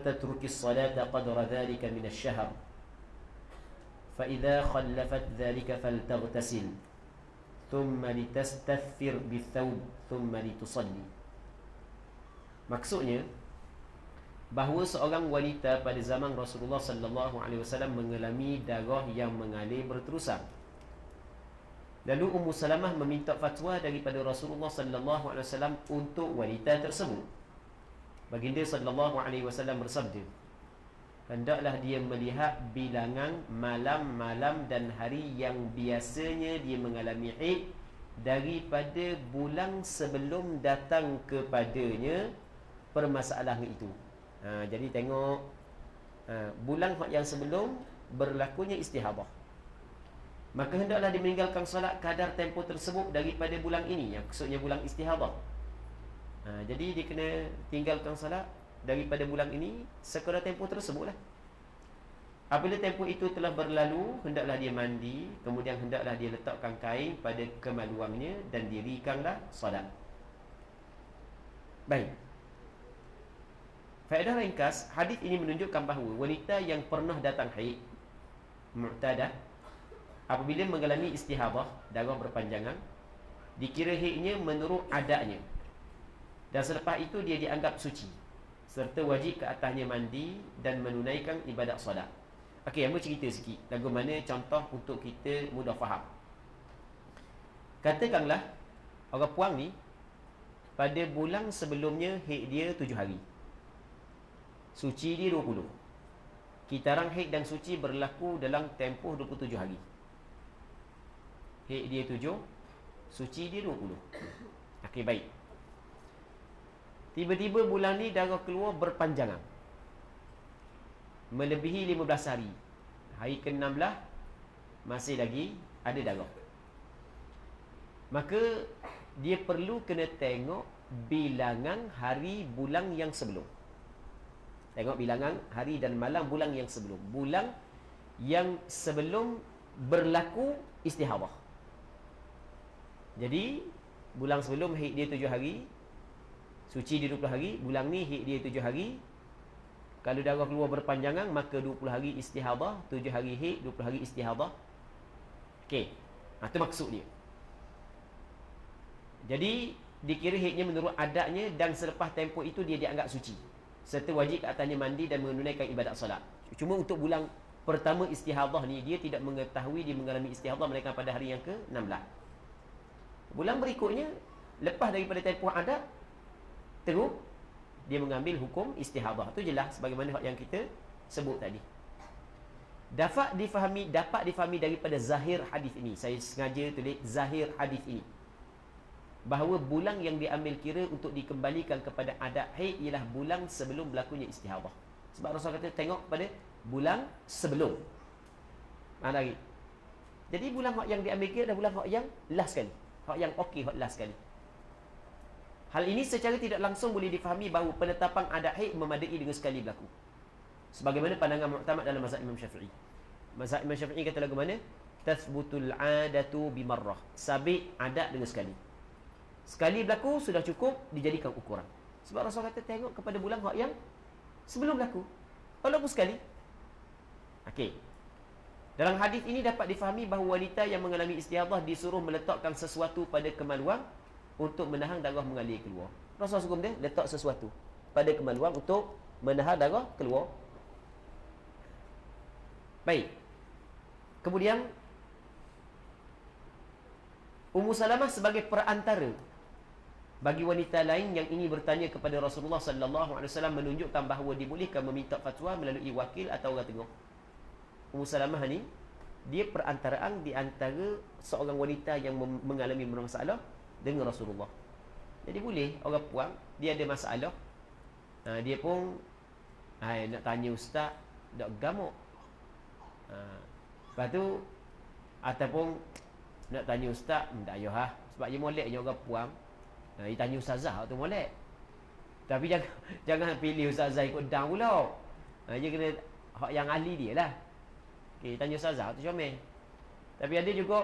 فتترك الصلاة قدر ذلك من الشهر فإذا خلفت ذلك فلتغتسل ثم لتستثفر بالثوب ثم لتصلي. Maksudnya bahawa seorang wanita pada zaman Rasulullah sallallahu alaihi wasallam mengalami darah yang mengalir berterusan. Lalu Ummu Salamah meminta fatwa daripada Rasulullah sallallahu alaihi wasallam untuk wanita tersebut. Baginda sallallahu alaihi wasallam bersabda, hendaklah dia melihat bilangan malam-malam dan hari yang biasanya dia mengalami haid daripada bulan sebelum datang kepadanya permasalahan itu. Jadi tengok bulan yang sebelum berlakunya istihadah, maka hendaklah dia meninggalkan solat kadar tempoh tersebut daripada bulan ini, yang maksudnya bulan istihadah. Jadi dia kena tinggalkan solat daripada bulan ini sekadar tempoh tersebutlah. Apabila tempoh itu telah berlalu, hendaklah dia mandi, kemudian hendaklah dia letakkan kain pada kemaluannya dan dirikanlah solat. Baik. Faedah ringkas, hadis ini menunjukkan bahawa wanita yang pernah datang haid, mu'tadah, apabila mengalami istihadah, darah berpanjangan, dikira haidnya menurut adatnya, dan selepas itu dia dianggap suci, serta wajib ke atasnya mandi dan menunaikan ibadat solat. Okey, ambil cerita sikit lagu mana contoh untuk kita mudah faham. Katakanlah orang puang ni pada bulan sebelumnya haid dia 7 hari, suci dia 20. Kitaran haid dan suci berlaku dalam tempoh 27 hari. Haid dia 7, suci dia 20. Okey, baik. Tiba-tiba bulan ni darah keluar berpanjangan, melebihi 15 hari. Hari ke-16 masih lagi ada darah. Maka dia perlu kena tengok bilangan hari bulan yang sebelum. Tengok bilangan hari dan malam bulan yang sebelum. Bulan yang sebelum berlaku istihadah. Jadi bulan sebelum haid dia 7 hari, suci dia 20 hari. Bulan ni haid dia 7 hari. Kalau darah keluar berpanjangan, maka 20 hari istihadah, 7 hari haid, 20 hari istihadah. Okey, itu maksud dia. Jadi dikira haidnya menurut adatnya, dan selepas tempoh itu dia dianggap suci, serta wajib ke atasnya mandi dan menunaikan ibadat solat. Cuma untuk bulan pertama istihadah ni, dia tidak mengetahui dia mengalami istihadah melainkan pada hari yang ke-16. Bulan berikutnya, lepas daripada tempoh adat, terus dia mengambil hukum istihadah. Itu jelas sebagaimana yang kita sebut tadi. Dapat difahami daripada zahir hadis ini. Saya sengaja tulis zahir hadis ini, bahawa bulan yang diambil kira untuk dikembalikan kepada adat haid ialah bulan sebelum berlakunya istihadah. Sebab Rasul kata tengok pada bulan sebelum. Mana lagi? Jadi bulan yang diambil kira adalah bulan yang last sekali, yang okey, last sekali. Hal ini secara tidak langsung boleh difahami bahawa penetapan adat haid memadai dengan sekali berlaku, sebagaimana pandangan muktamad dalam mazhab Imam Syafi'i. Mazhab Imam Syafi'i kata lagu mana? Tathbutul adatu bimarrah. Sabit adat dengan sekali. Sekali berlaku sudah cukup dijadikan ukuran. Sebab Rasul kata tengok kepada bulan yang sebelum berlaku, walaupun sekali. Okey. Dalam hadis ini dapat difahami bahawa wanita yang mengalami istihadah disuruh meletakkan sesuatu pada kemaluan untuk menahan darah mengalir keluar. Rasul suruh dia letak sesuatu pada kemaluan untuk menahan darah keluar. Baik. Kemudian Ummu Salamah sebagai perantara bagi wanita lain yang ingin bertanya kepada Rasulullah sallallahu alaihi wasallam menunjukkan bahawa dibolehkan meminta fatwa melalui wakil atau orang tengok. Ummu Salamah ni dia perantaraan di antara seorang wanita yang mengalami masalah dengan Rasulullah. Jadi boleh orang puang dia ada masalah, dia pun nak tanya ustaz, nak gamuk, lepas tu ataupun nak tanya ustaz, tak payah sebab dia molek je orang puang, dia tanya ustazah tu molek. Tapi jangan pilih ustazah ikut down pula, dia kena hak yang ahli dia lah. Okey, tanya ustazah tu comel. Tapi ada juga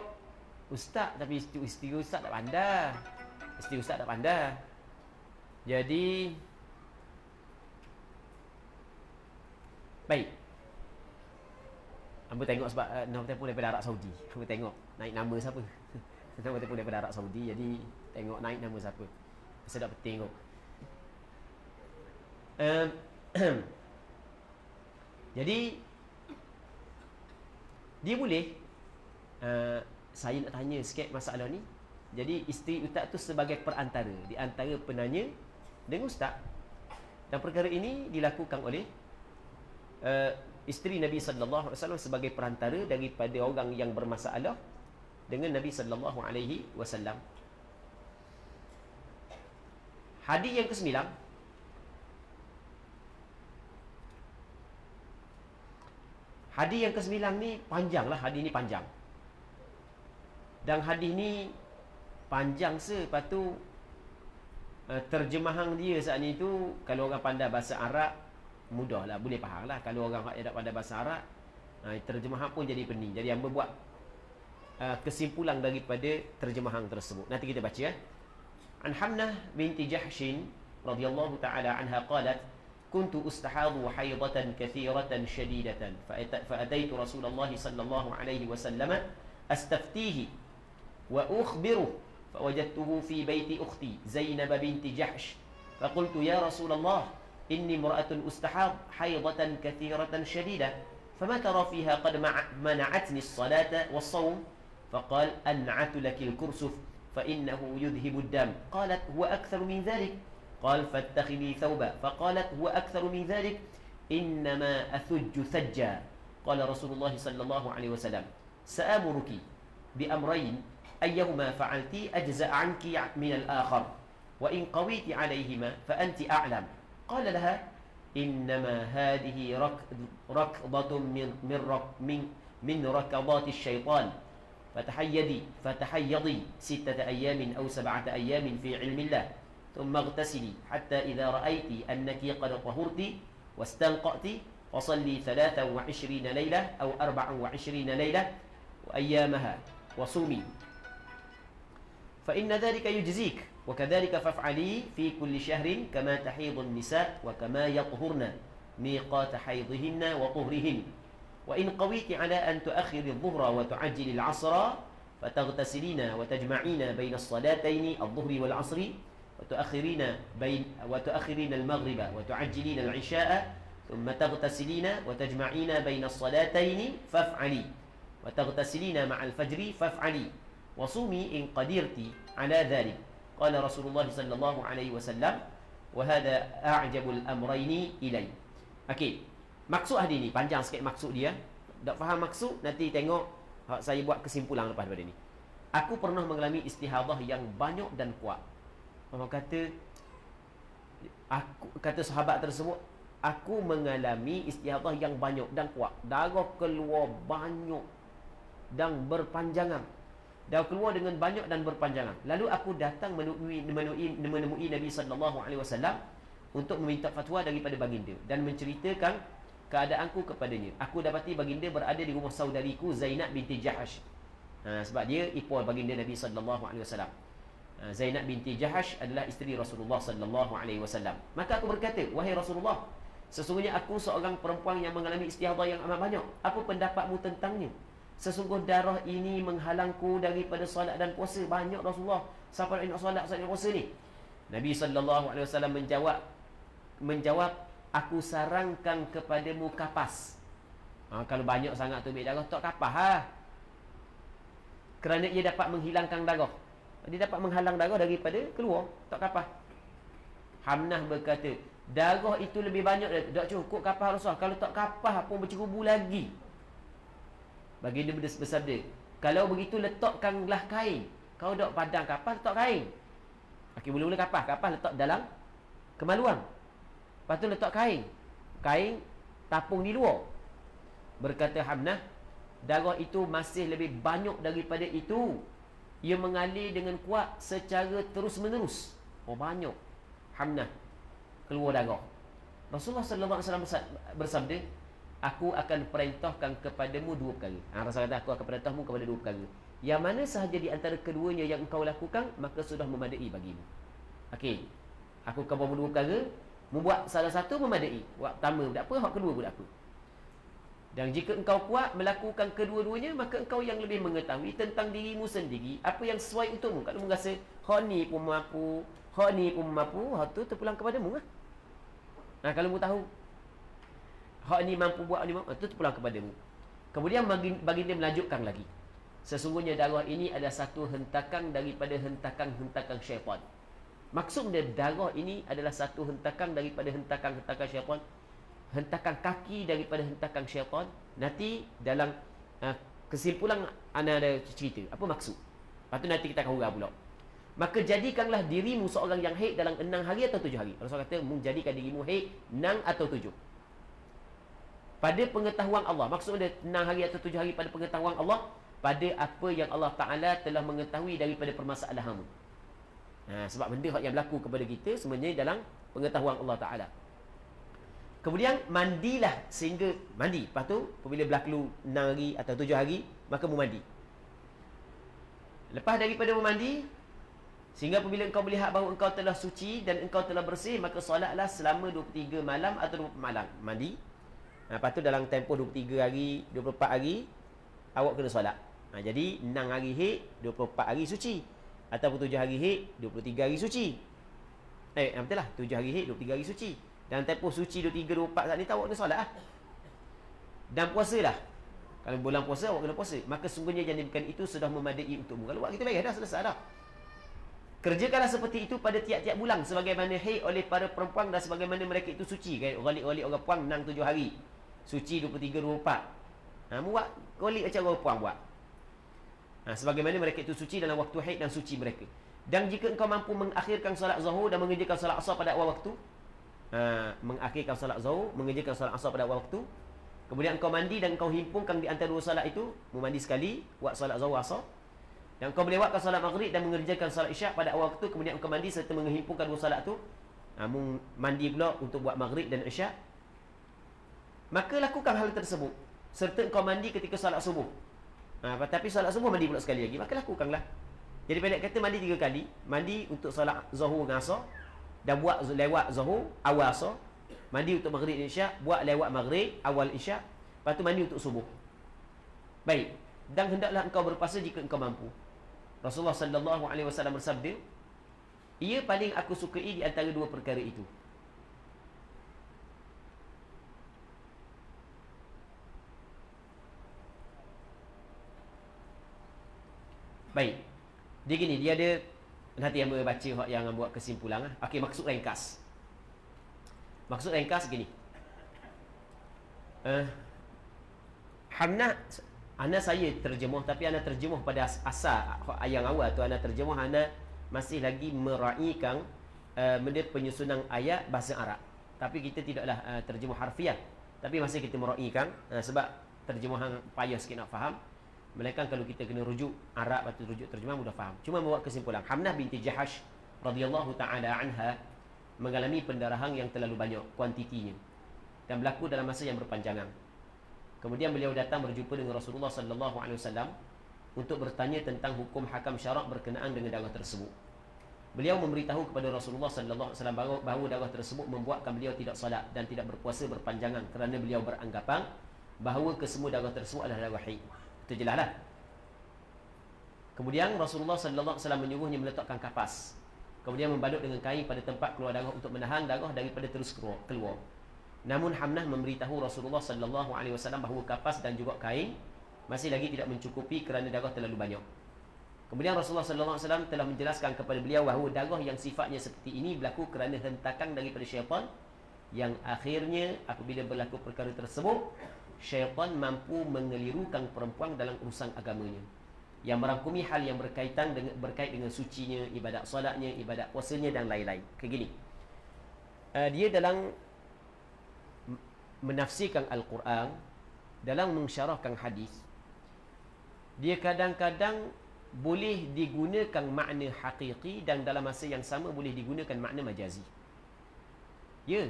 ustaz tapi isteri ustaz tak pandai. Isteri ustaz tak pandai. Jadi Baik. Hamba tengok sebab nombor telefon daripada Arab Saudi. Hamba tengok naik nama siapa. Nombor telefon daripada Arab Saudi, jadi tengok naik nama siapa. Sedap penting kot. Jadi dia boleh saya nak tanya sikit masalah ni. Jadi isteri ustaz tu sebagai perantara di antara penanya dengan ustaz. Dan perkara ini dilakukan oleh isteri Nabi sallallahu alaihi wasallam sebagai perantara daripada orang yang bermasalah dengan Nabi sallallahu alaihi wasallam. Hadis yang ke-9. Hadis yang ke-9 ni panjanglah, hadis ni panjang. Dan hadis ni panjang lepas tu terjemahan dia saat ni tu kalau orang pandai bahasa Arab mudahlah, boleh faham lah. Kalau orang yang tak pandai bahasa Arab, terjemahan pun jadi pening. Jadi hamba buat kesimpulan daripada terjemahan tersebut. Nanti kita baca An Hamnah binti Jahshin radhiyallahu ta'ala anha qalat kuntu ustahadu haydatan kathiratan shadidatan fa ataitu Rasulullah sallallahu alaihi wasallam astaftihi wa ukhbiruhu fawajadtuhu fi baiti ukhti Zainab binti Jahsh faqultu ya Rasulullah inni imra'atun ustahad haydatan kathiratan shadidah fama tara fiha qad mana'atni as-salata was-sawm faqal an'atu laki al-kursuf فإنه يذهب الدم قالت هو أكثر من ذلك قال فاتخذي ثوبا فقالت هو أكثر من ذلك إنما أثج ثجا قال رسول الله صلى الله عليه وسلم سآمرك بأمرين أيهما فعلت أجزأ عنك من الآخر وإن قويت عليهما فأنت أعلم قال لها إنما هذه ركضة من ركضات الشيطان فتحيضي 6 أيام أو 7 أيام في علم الله ثم اغتسلي حتى إذا رأيت أنك قد طهرت واستنقأت فصلي 23 ليلة أو 24 ليلة وأيامها وصومي فإن ذلك يجزيك وكذلك فافعلي في كل شهر كما تحيض النساء وكما يطهرن ميقات حيضهن وطهرهن وإن قويت على أن تؤخر الظهر وتعجل العصر فتغتسلين وتجمعين بين الصلاتين الظهر والعصر وتؤخرين المغرب وتعجلين العشاء ثم تغتسلين وتجمعين بين الصلاتين فافعلي وتغتسلين مع الفجر فافعلي وصومي إن قدرت على ذلك قال رسول الله صلى الله عليه وسلم وهذا أعجب الأمرين إلي. Okey. Maksud hadis ni panjang sikit maksud dia. Tak faham maksud, nanti tengok saya buat kesimpulan lepas daripada ni. Aku pernah mengalami istihadah yang banyak dan kuat. Orang kata sahabat tersebut, aku mengalami istihadah yang banyak dan kuat. Darah keluar banyak dan berpanjangan. Darah keluar dengan banyak dan berpanjangan. Lalu aku datang menemui Nabi sallallahu alaihi wasallam untuk meminta fatwa daripada baginda dan menceritakan keadaanku kepadanya. Aku dapati baginda berada di rumah saudariku Zainab binti Jahash. Sebab dia ipar baginda Nabi sallallahu alaihi wasallam. Zainab binti Jahash adalah isteri Rasulullah sallallahu alaihi wasallam. Maka aku berkata, wahai Rasulullah, sesungguhnya aku seorang perempuan yang mengalami istihadah yang amat banyak. Apa pendapatmu tentangnya? Sesungguh darah ini menghalangku daripada solat dan puasa. Banyak Rasulullah, siapa nak solat dan puasa ni? Nabi sallallahu alaihi wasallam menjawab, aku sarankan kepadamu kapas. Kalau banyak sangat tu ambil darah, tak kapas kerana ia dapat menghilangkan darah. Dia dapat menghalang darah daripada keluar, tak kapas. Hamnah berkata, darah itu lebih banyak, tak cukup kapas Rasulullah. Kalau tak kapas pun bercerubu lagi. Baginda bersabda, kalau begitu letakkanlah kain. Kau tak padang kapas, letak kain. Okey, mula-mula kapas letak dalam kemaluan. Lepas tu letak kain tapung di luar. Berkata Hamnah, darah itu masih lebih banyak daripada itu. Ia mengalir dengan kuat secara terus-menerus. Banyak Hamnah keluar darah. Rasulullah sallallahu alaihi wasallam bersabda, aku akan perintahkan kepadamu 2 perkara. Rasul kata, aku akan perintahmu kepada 2 perkara. Yang mana sahaja di antara keduanya yang engkau lakukan, maka sudah memadai bagimu. Okey, aku akan bawa 2 perkara. Membuat salah satu memadai. Buat pertama buat apa, hak kedua buat apa. Dan jika engkau kuat melakukan kedua-duanya, maka engkau yang lebih mengetahui tentang dirimu sendiri, apa yang sesuai untukmu. Kalau mu rasa hak ni pun mampu, hak ni pun mampu, hak tu terpulang kepadamu lah. Kalau mu tahu hak ni mampu buat, ni mampu, itu terpulang kepadamu. Kemudian baginda melanjutkan lagi, sesungguhnya darah ini adalah satu hentakan daripada hentakan-hentakan syaitan. Maksud dari darah ini adalah satu hentakan daripada hentakan-hentakan syaitan, hentakan kaki daripada hentakan syaitan. Nanti dalam kesimpulan ana ada cerita apa maksud. Lepas tu nanti kita akan hurau pula. Maka jadikanlah dirimu seorang yang haid dalam 6 hari atau 7 hari. Rasul kata menjadikan dirimu haid 6 atau 7. Pada pengetahuan Allah. Maksud dia 6 hari atau 7 hari pada pengetahuan Allah, pada apa yang Allah Ta'ala telah mengetahui daripada permasalahanmu. Sebab benda yang berlaku kepada kita sebenarnya dalam pengetahuan Allah Ta'ala. Kemudian mandilah sehingga mandi. Lepas tu apabila berlaku 6 hari atau 7 hari, maka memandi. Lepas daripada memandi, sehingga apabila engkau melihat bahawa engkau telah suci dan engkau telah bersih, maka solatlah selama 23 malam atau 24 malam. Mandi. Lepas tu dalam tempoh 23 hari, 24 hari, awak kena solat. Jadi 6 hari haid, 24 hari suci. Ataupun 7 hari haid, 23 hari suci. Betul lah, 7 hari haid, 23 hari suci. Dan tempoh suci 23, 24 saat ni awak kena solat lah. Dan puasa lah. Kalau bulan puasa, awak kena puasa. Maka sungguhnya yang demikian itu sudah memadai untukmu. Kalau buat kita baik dah, selesai dah. Kerjakanlah seperti itu pada tiap-tiap bulan, sebagaimana haid oleh para perempuan dan sebagaimana mereka itu suci. Ghalib-ghalib orang puang 6-7 hari. Suci 23, 24. Buat ghalib macam orang puang buat. Sebagaimana mereka itu suci dalam waktu haid dan suci mereka. Dan jika engkau mampu mengakhirkan solat zuhur dan mengerjakan solat asar pada awal waktu, mengakhirkan solat zuhur, mengerjakan solat asar pada awal waktu, kemudian engkau mandi dan engkau himpunkan di antara dua solat itu, mandi sekali, buat solat zuhur asar, dan engkau melewatkan solat maghrib dan mengerjakan solat isyak pada awal waktu, kemudian engkau mandi serta menghimpunkan dua solat itu, mandi pula untuk buat maghrib dan isyak, maka lakukan hal tersebut serta engkau mandi ketika solat subuh. Tapi solat subuh mandi pula sekali lagi, maka lakukanlah. Jadi pendek kata mandi 3 kali. Mandi untuk solat zuhur dan asar, dan buat lewat zuhur awal asar. Mandi untuk maghrib dan isyak, buat lewat maghrib awal isyak. Lepas tu mandi untuk subuh. Baik. Dan hendaklah engkau berpuasa jika engkau mampu. Rasulullah sallallahu alaihi wasallam bersabda, ia paling aku sukai di antara dua perkara itu. Baik. Dia gini, dia ada nanti yang baca yang buat kesimpulan. Okey, maksud ringkas. Maksud ringkas gini. Hamna ana saya terjemah, tapi ana terjemah pada asal yang awal tu ana terjemah, ana masih lagi meraihkan benda penyusunan ayat bahasa Arab. Tapi kita tidaklah terjemah harfiah, tapi masih kita meraihkan sebab terjemahan payah sikit nak faham. Melainkan kalau kita kena rujuk Arab atau rujuk terjemah mudah faham. Cuma membuat kesimpulan, Hamnah binti Jahash radhiyallahu taala anha mengalami pendarahan yang terlalu banyak kuantitinya dan berlaku dalam masa yang berpanjangan. Kemudian beliau datang berjumpa dengan Rasulullah sallallahu alaihi wasallam untuk bertanya tentang hukum hakam syarak berkenaan dengan darah tersebut. Beliau memberitahu kepada Rasulullah sallallahu alaihi wasallam bahawa darah tersebut membuatkan beliau tidak salat dan tidak berpuasa berpanjangan kerana beliau beranggapan bahawa kesemua darah tersebut adalah darah haid. Itu jelaslah. Kemudian Rasulullah sallallahu alaihi wasallam menyuruhnya meletakkan kapas, kemudian membalut dengan kain pada tempat keluar darah untuk menahan darah daripada terus keluar. Namun Hamnah memberitahu Rasulullah sallallahu alaihi wasallam bahawa kapas dan juga kain masih lagi tidak mencukupi kerana darah terlalu banyak. Kemudian Rasulullah sallallahu alaihi wasallam telah menjelaskan kepada beliau bahawa darah yang sifatnya seperti ini berlaku kerana hentakan daripada syaitan, yang akhirnya apabila berlaku perkara tersebut, syaitan mampu mengelirukan perempuan dalam urusan agamanya, yang merangkumi hal yang berkait dengan sucinya, ibadat solatnya, ibadat puasanya dan lain-lain. Kayak gini. Dia dalam menafsirkan Al-Quran, dalam mensyarahkan hadis, dia kadang-kadang boleh digunakan makna hakiki dan dalam masa yang sama boleh digunakan makna majazi. Ya.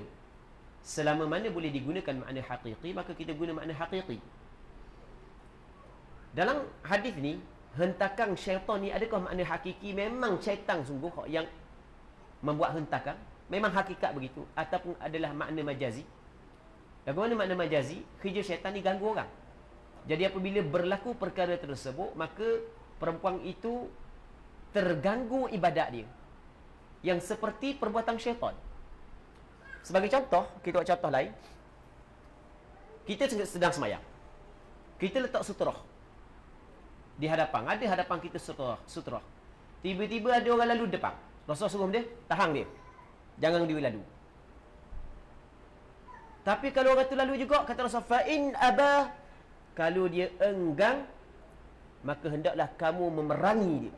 Selama mana boleh digunakan makna hakiki, maka kita guna makna hakiki. Dalam hadis ni, hentakan syaitan ni adakah makna hakiki? Memang syaitan sungguh yang membuat hentakan? Memang hakikat begitu? Ataupun adalah makna majazi? Bagaimana makna majazi? Kerja syaitan ni ganggu orang. Jadi apabila berlaku perkara tersebut, maka perempuan itu terganggu ibadat dia, yang seperti perbuatan syaitan. Sebagai contoh, kita buat contoh lain. Kita sedang semayang. Kita letak sutrah di hadapan. Ada hadapan kita sutrah. Tiba-tiba ada orang lalu depan. Rasulullah suruh dia, tahan dia. Jangan dia lalu. Tapi kalau orang tu lalu juga, kata Rasulullah, fa'in abah, kalau dia enggan, maka hendaklah kamu memerangi dia.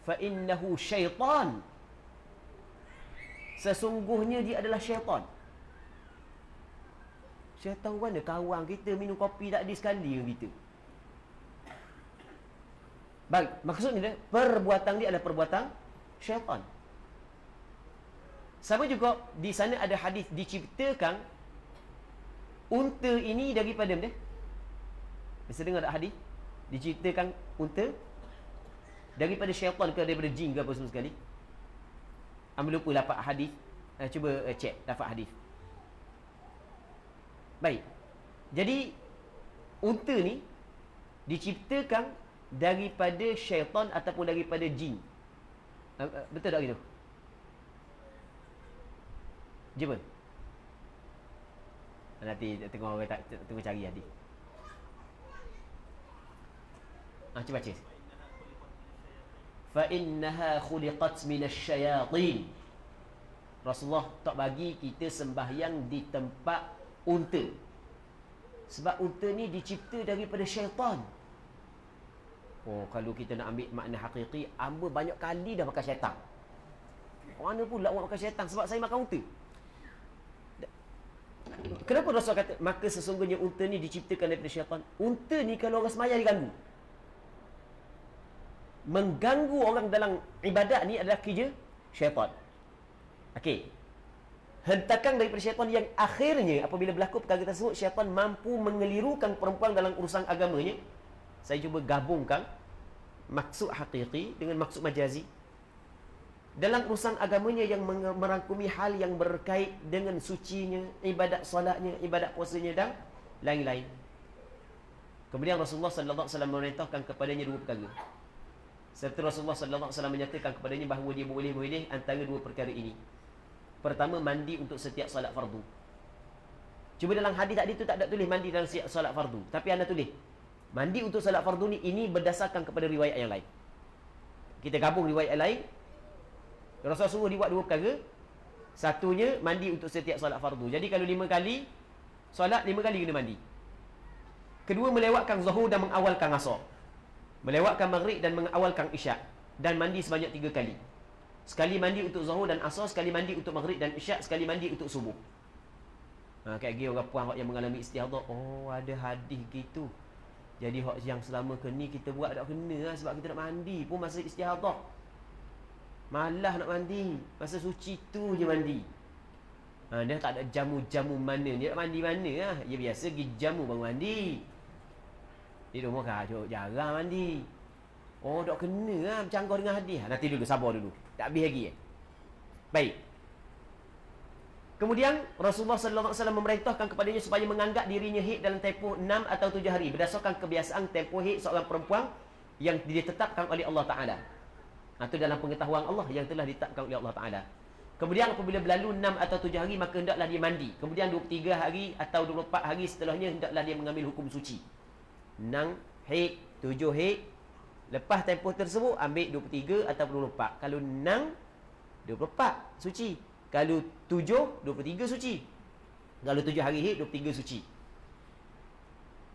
Fa'innahu syaitan. Sesungguhnya dia adalah syaitan. Syaitan mana kawan kita minum kopi tak ada sekali dengan kita. Baik, maksudnya perbuatan dia adalah perbuatan syaitan. Sama juga di sana ada hadis diciptakan unta ini daripada mana? Bisa dengar tak hadis? Diciptakan unta daripada syaitan ke daripada jin ke apa semua sekali? Ambil lupa dapat hadis. Cuba cek dapat hadis. Baik. Jadi unta ni diciptakan daripada syaitan ataupun daripada jin. Betul tak gitu? Jumpa. Nanti tengok orang tak tengok cari hadis. Cuba baca. Fa innaha khuliqat minasyayatin. Rasulullah tak bagi kita sembahyang di tempat unta. Sebab unta ni dicipta daripada syaitan. Oh, kalau kita nak ambil makna hakiki, hamba banyak kali dah makan syaitan. Mana pula orang makan syaitan? Sebab saya makan unta. Kenapa Rasul kata maka sesungguhnya unta ni diciptakan daripada syaitan? Unta ni kalau orang sembahyang diganggu. Mengganggu orang dalam ibadat ni adalah kerja syaitan. Okey. Hentakan daripada syaitan yang akhirnya apabila berlaku perkara tersebut, syaitan mampu mengelirukan perempuan dalam urusan agamanya. Saya cuba gabungkan maksud hakiki dengan maksud majazi. Dalam urusan agamanya yang merangkumi hal yang berkait dengan sucinya, ibadat solatnya, ibadat puasanya dan lain-lain. Kemudian Rasulullah sallallahu alaihi wasallam memerintahkan kepadanya dua perkara. Serta Rasulullah sallallahu alaihi wasallam menyatakan kepadanya bahawa dia boleh memilih antara dua perkara ini. Pertama, mandi untuk setiap solat fardu. Cuba dalam hadis tadi tu tak ada tulis mandi dalam setiap solat fardu, tapi anda tulis mandi untuk solat fardu ni, ini berdasarkan kepada riwayat yang lain. Kita gabung riwayat yang lain. Rasulullah suruh dibuat dua perkara. Satunya mandi untuk setiap solat fardu. Jadi kalau 5 kali solat, 5 kali kena mandi. Kedua, melewatkan zuhur dan mengawalkan asar. Melewatkan maghrib dan mengawalkan isyak. Dan mandi sebanyak 3 kali. Sekali mandi untuk zuhur dan asar, sekali mandi untuk maghrib dan isyak, sekali mandi untuk subuh. Kayak gini orang puan yang mengalami istihadah, oh ada hadis gitu. Jadi hak yang selama ni kita buat tak kena lah, sebab kita nak mandi pun masa istihadah. Malah nak mandi, masa suci tu je mandi. Dia tak ada jamu-jamu mana, dia nak mandi mana lah. Dia biasa pergi jamu baru mandi. Di rumah kan jarang mandi. Oh tak kena lah bercanggah dengan hadis. Nanti dulu, sabar dulu, tak habis lagi. Baik. Kemudian Rasulullah sallallahu alaihi wasallam memerintahkan kepadanya supaya menganggap dirinya haid dalam tempoh 6 atau 7 hari berdasarkan kebiasaan tempoh haid seorang perempuan yang ditetapkan oleh Allah Taala. Itu dalam pengetahuan Allah yang telah ditetapkan oleh Allah Taala. Kemudian apabila berlalu 6 atau 7 hari, maka hendaklah dia mandi. Kemudian 23 hari atau 24 hari setelahnya hendaklah dia mengambil hukum suci. 6 haid, 7 haid. Lepas tempoh tersebut ambil 23 atau 24. Kalau 6 24 suci. Kalau 7 23 suci. Kalau 7 hari haid 23 suci.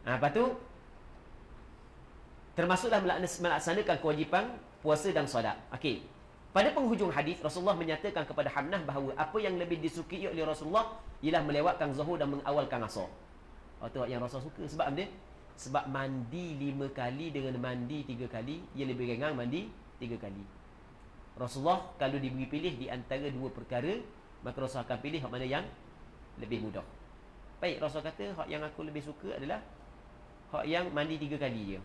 Lepas tu termasuklah melaksanakan kewajipan puasa dan solat. Okey. Pada penghujung hadis Rasulullah menyatakan kepada Hamnah bahawa apa yang lebih disukai oleh Rasulullah ialah melewatkan zuhur dan mengawalkan asar. Itu yang Rasul suka. Sebab apa dia? Sebab mandi 5 kali dengan mandi 3 kali, ia lebih ringan mandi 3 kali. Rasulullah kalau diberi pilih di antara dua perkara, maka Rasul akan pilih hak mana yang lebih mudah. Baik, Rasul kata hak yang aku lebih suka adalah hak yang mandi 3 kali je.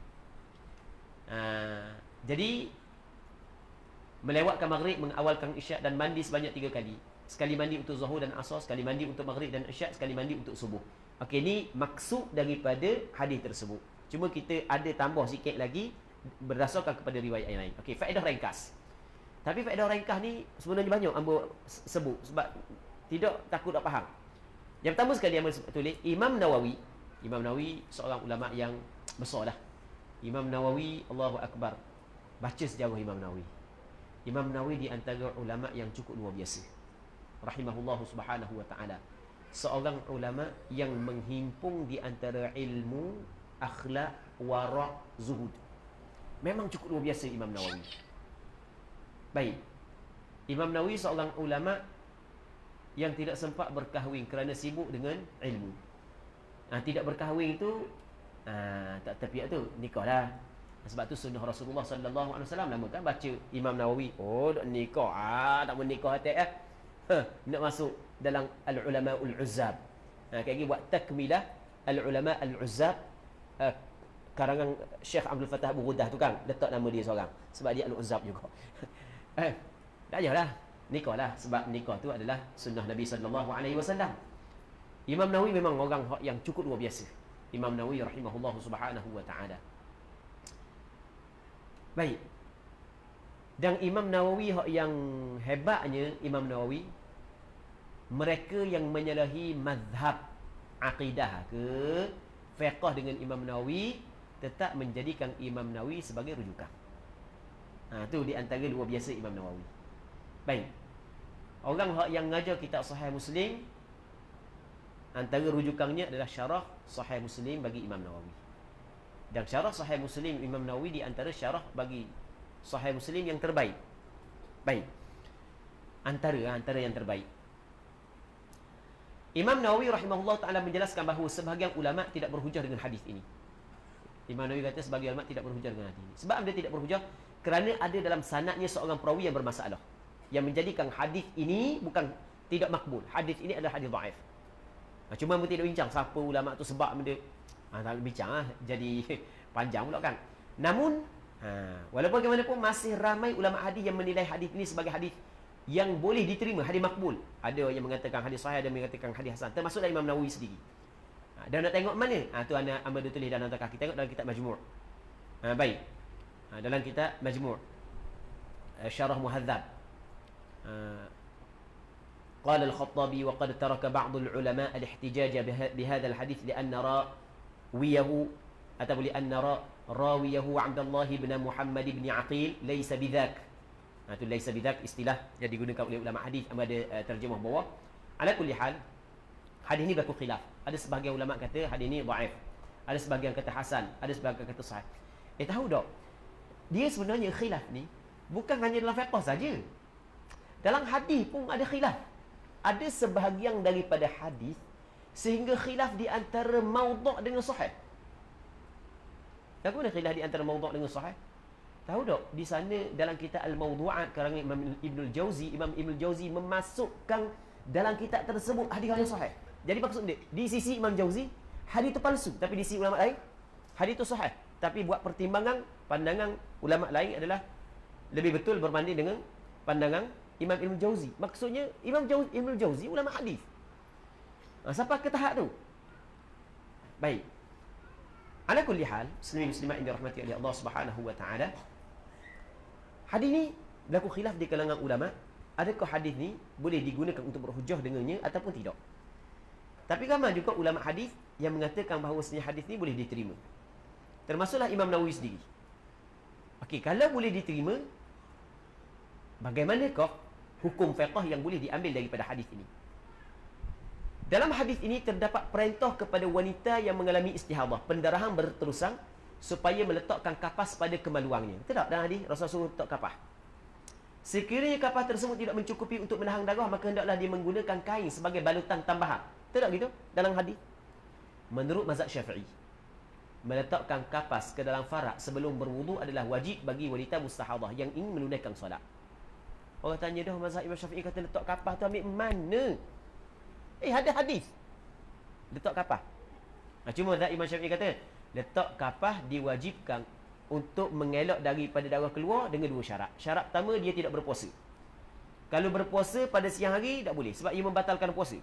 Jadi melewatkan maghrib, mengawalkan isyak dan mandi sebanyak 3 kali. Sekali mandi untuk zuhur dan asar, sekali mandi untuk maghrib dan isyak, sekali mandi untuk subuh. Okey, ni maksud daripada hadis tersebut. Cuma kita ada tambah sikit lagi berdasarkan kepada riwayat yang lain. Okey, faedah ringkas. Tapi faedah ringkas ni sebenarnya banyak ambo sebut sebab tidak takut tak faham. Yang pertama sekali yang tulis Imam Nawawi. Imam Nawawi seorang ulama yang besar lah. Imam Nawawi, Allahu Akbar. Baca sejarah Imam Nawawi. Imam Nawawi di antara ulama yang cukup luar biasa. Rahimahullahu subhanahu wa ta'ala. Seorang ulama yang menghimpun di antara ilmu, akhlak, wara', zuhud. Memang cukup luar biasa Imam Nawawi. Baik. Imam Nawawi seorang ulama yang tidak sempat berkahwin kerana sibuk dengan ilmu. Tidak berkahwin itu tak tepiak tu, nikahlah. Sebab tu sunnah Rasulullah sallallahu alaihi wasallam lama kan baca Imam Nawawi, oh dak nikah, tak menikah hati nak masuk dalam al-ulama al-uzzab. Kayak gini buat takmilah al-ulama al-uzzab, karangan Syekh Abdul Fattah Abu Ghudah tu kan, letak nama dia seorang sebab dia al-uzzab juga. Tak payahlah nikahlah sebab nikah tu adalah sunnah Nabi sallallahu alaihi wasallam. Imam Nawawi memang orang yang cukup luar biasa. Imam Nawawi rahimahullah subhanahu wa ta'ala. Baik. Dan Imam Nawawi yang hebatnya, Imam Nawawi, mereka yang menyalahi mazhab akidah ke fiqh dengan Imam Nawawi tetap menjadikan Imam Nawawi sebagai rujukan. Tu di antara luar biasa Imam Nawawi. Baik. Orang yang ngajar kitab Sahih Muslim, antara rujukannya adalah syarah Sahih Muslim bagi Imam Nawawi. Dan syarah Sahih Muslim Imam Nawawi di antara syarah bagi Sahih Muslim yang terbaik. Baik. Antara yang terbaik. Imam Nawawi rahimahullah ta'ala menjelaskan bahawa sebahagian ulama tidak berhujah dengan hadis ini. Imam Nawawi kata sebahagian ulama tidak berhujah dengan hadis ini. Sebab dia tidak berhujah kerana ada dalam sanadnya seorang perawi yang bermasalah, yang menjadikan hadis ini bukan tidak makbul. Hadis ini adalah hadis dhaif. Cuma kita tidak bincang siapa ulama tu sebab benda. Tak bincang jadi panjang pula kan. Namun walaupun bagaimanapun masih ramai ulama hadis yang menilai hadis ini sebagai hadis yang boleh diterima, hadis makbul. Ada yang mengatakan hadis sahih, ada yang mengatakan hadis hasan, termasuk dari Imam Nawawi sendiri. Dan nak tengok mana? Tu anak Ahmad tulis dalam takah. Kita tengok dalam kitab Majmu'. Baik. Dalam kitab Majmu'. Syarah Muhadzab. قال الخطابي وقد ترك بعض العلماء الاحتجاج بهذا الحديث لأن راويه عبد الله بن محمد بن عقيل ليس بذاك. Itu ليس بذاك istilah yang digunakan oleh ulama hadis, ada terjemah bawah. Ala kulli hal, hadis ini berlaku khilaf. Ada sebahagian ulama kata hadis ini dhaif, ada sebahagian kata hasan, ada sebahagian kata sahih. Tahu tak? Dia sebenarnya khilaf ni bukan hanya dalam fiqh saja. Dalam hadis pun ada khilaf. Ada sebahagian daripada hadis sehingga khilaf di antara maudhu' dengan sahih. Tahu mana khilaf di antara maudhu' dengan sahih? Tahu tak? Di sana dalam kitab Al-Mawdu'at karangan Imam Ibnul Jauzi, Imam Ibnul Jauzi memasukkan dalam kitab tersebut hadis yang sahih. Jadi maksud dia, di sisi Imam Jauzi hadis itu palsu, tapi di sisi ulama lain hadis itu sahih. Tapi buat pertimbangan, pandangan ulama lain adalah lebih betul berbanding dengan pandangan Imam Ibn Jauzi. Maksudnya Ibn Jauzi ulama hadis. Sampai ke tahap tu. Baik. Ala kulli hal, muslimin-muslimat yang dirahmati oleh Allah Subhanahu wa taala. Hadis ni berlaku khilaf di kalangan ulama. Adakah hadis ni boleh digunakan untuk berhujah dengannya ataupun tidak? Tapi ramai juga ulama hadis yang mengatakan bahawa hadis ni boleh diterima. Termasuklah Imam Nawawi sendiri. Okey, kalau boleh diterima, bagaimanakah hukum fiqh yang boleh diambil daripada hadis ini? Dalam hadis ini terdapat perintah kepada wanita yang mengalami istihadah, pendarahan berterusan, supaya meletakkan kapas pada kemaluannya. Betul tak dalam hadis Rasulullah suruh letak kapas? Sekiranya kapas tersebut tidak mencukupi untuk menahan darah, maka hendaklah dia menggunakan kain sebagai balutan tambahan. Betul tak gitu dalam hadis? Menurut mazhab Syafi'i, meletakkan kapas ke dalam farak sebelum berwudu adalah wajib bagi wanita mustahadah yang ingin menunaikan solat. Orang tanya dah, mazhab Imam Syafi'i kata letak kapas tu ambil mana? Ada hadis letak kapas. Cuma mazhab Imam Syafi'i kata letak kapas diwajibkan untuk mengelak daripada darah keluar dengan dua syarat. Syarat pertama, dia tidak berpuasa. Kalau berpuasa pada siang hari tak boleh sebab ia membatalkan puasa.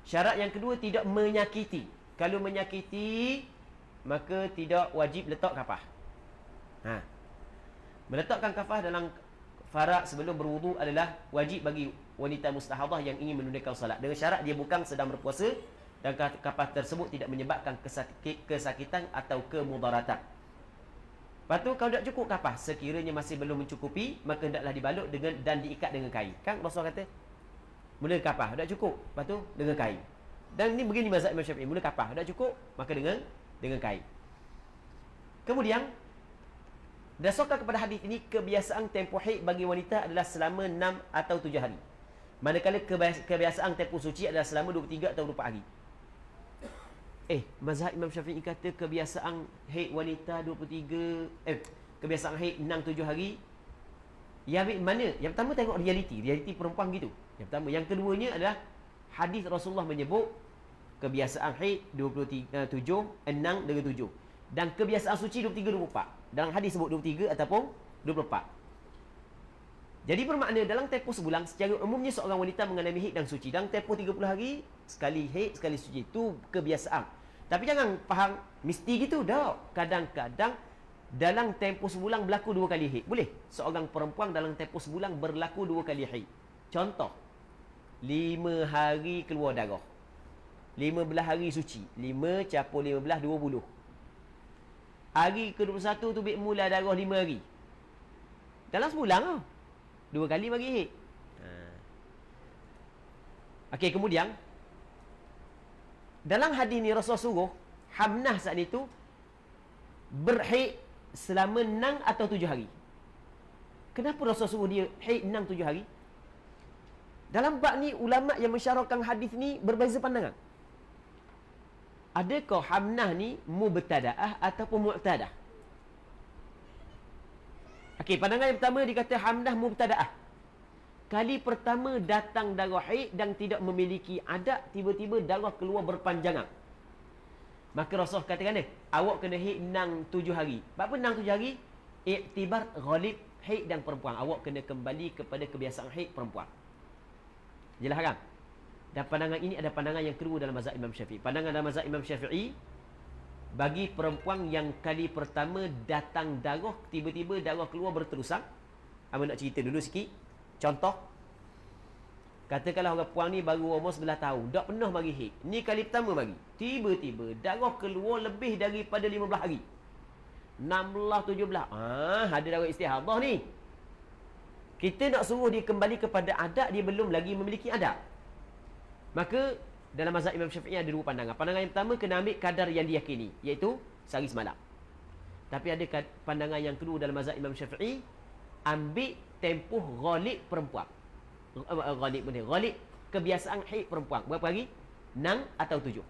Syarat yang kedua, tidak menyakiti. Kalau menyakiti, maka tidak wajib letak kafah. Meletakkan kafah dalam farak sebelum berwudu adalah wajib bagi wanita mustahadah yang ingin menunaikan salat, dengan syarat dia bukan sedang berpuasa dan kafah tersebut tidak menyebabkan kesakitan atau kemudaratan. Lepas tu, kalau tak cukup kafah, sekiranya masih belum mencukupi, maka hendaklah dibalut dan diikat dengan kain. Kan Rasul kata, mula kafah, tak cukup, lepas tu dengan kain. Dan ni begini mazhab Imam Syafi'i, mula kafah, tak cukup, maka dengan kain. Kemudian, dasarkan kepada hadis ini, kebiasaan tempoh haid bagi wanita adalah selama 6 atau 7 hari. Manakala kebiasaan tempoh suci adalah selama 23 atau 24 hari. Mazhab Imam Syafi'i kata kebiasaan haid wanita 23, kebiasaan haid 6-7 hari. Yang mana? Yang pertama tengok realiti perempuan gitu. Yang pertama. Yang keduanya adalah hadis Rasulullah menyebut kebiasaan haid 6 dengan 7. Dan kebiasaan suci 23-24. Dalam hadis sebut 23 ataupun 24. Jadi bermakna dalam tempoh sebulan, secara umumnya seorang wanita mengalami haid dan suci. Dalam tempoh 30 hari, sekali haid, sekali suci. Itu kebiasaan. Tapi jangan faham mesti gitu. Tak. Kadang-kadang dalam tempoh sebulan berlaku 2 kali haid. Boleh. Seorang perempuan dalam tempoh sebulan berlaku 2 kali haid. Contoh. 5 hari keluar darah. 15 hari suci. 5 campur 15, 20. Hari ke-21 tu mula darah 5 hari. Dalam sebulan tau. 2 kali bagi haid. Okey, kemudian dalam hadis ni Rasul suruh Hamnah saat itu berhaid selama 6 atau 7 hari. Kenapa Rasul suruh dia haid 6-7 hari? Dalam bab ni ulama yang mensyarahkan hadis ni berbeza pandangan. Adakah Hamnah ni mubtada'ah ataupun mu'tadah? Okey, pandangan yang pertama dikata Hamnah mubtada'ah. Kali pertama datang darah haid dan tidak memiliki adat, tiba-tiba darah keluar berpanjangan. Maka Rasul katakan awak kena haid 6-7 hari. Apa 6-7 hari? Iktibar ghalib haid dan perempuan. Awak kena kembali kepada kebiasaan haid perempuan. Jelas kan? Dan pandangan ini ada pandangan yang kedua dalam mazhab Imam Syafi'i. Pandangan dalam mazhab Imam Syafi'i, bagi perempuan yang kali pertama datang darah, tiba-tiba darah keluar berterusan. Abang nak cerita dulu sikit. Contoh, katakanlah orang puan ni baru umur 11 tahun, tak pernah bagi haid. Ni kali pertama bagi. Tiba-tiba darah keluar lebih daripada 15 hari. 16, 17. Ada darah istihadah ni. Kita nak suruh dia kembali kepada adat, dia belum lagi memiliki adat. Maka dalam mazhab Imam Syafi'i ada 2 pandangan. Pandangan yang pertama, kena ambil kadar yang diyakini, iaitu sehari semalam. Tapi ada pandangan yang kedua dalam mazhab Imam Syafi'i, ambil tempoh ghalib perempuan. Ghalib kebiasaan haid perempuan. Berapa hari? 6 atau 7.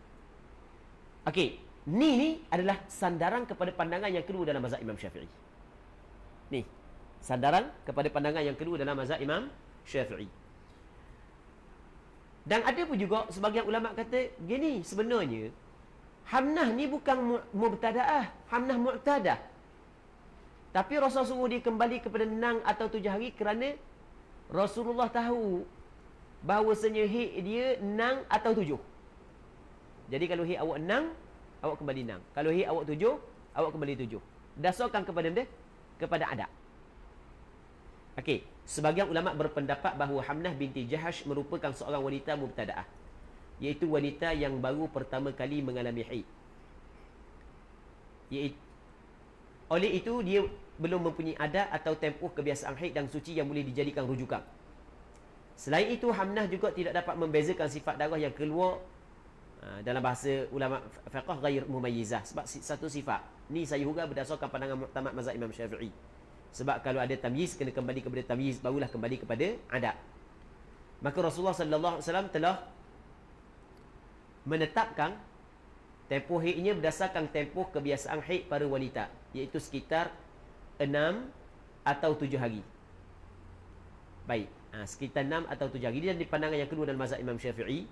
Okey, ni adalah sandaran kepada pandangan yang kedua dalam mazhab Imam Syafi'i. Ni sandaran kepada pandangan yang kedua dalam mazhab Imam Syafi'i. Dan ada pun juga sebagian ulama kata gini, sebenarnya Hamnah ni bukan mubtada'ah, Hamnah mu'tadah. Tapi Rasul suruh dia kembali kepada 6 atau 7 hari kerana Rasulullah tahu bahawasanya haid dia 6 atau 7. Jadi kalau haid awak 6, awak kembali 6. Kalau haid awak 7, awak kembali 7. Dasarkan kepada adat. Okey, sebagian ulama berpendapat bahawa Hamnah binti Jahash merupakan seorang wanita mubtada'ah, iaitu wanita yang baru pertama kali mengalami haid. Oleh itu dia belum mempunyai adat atau tempoh kebiasaan haid dan suci yang boleh dijadikan rujukan. Selain itu, Hamnah juga tidak dapat membezakan sifat darah yang keluar dalam bahasa ulama fiqh ghair mumayyizah, sebab satu sifat ni saya hura berdasarkan pandangan muktamad mazhab Imam Syafi'i. Sebab kalau ada tamyiz, kena kembali kepada tamyiz, barulah kembali kepada adat. Maka Rasulullah sallallahu alaihi wasallam telah menetapkan tempoh haidnya berdasarkan tempoh kebiasaan haid para wanita, iaitu sekitar 6 atau 7 hari. Baik, sekitar 6 atau 7 hari. Dan di pandangan yang kedua dalam mazhab Imam Syafi'i,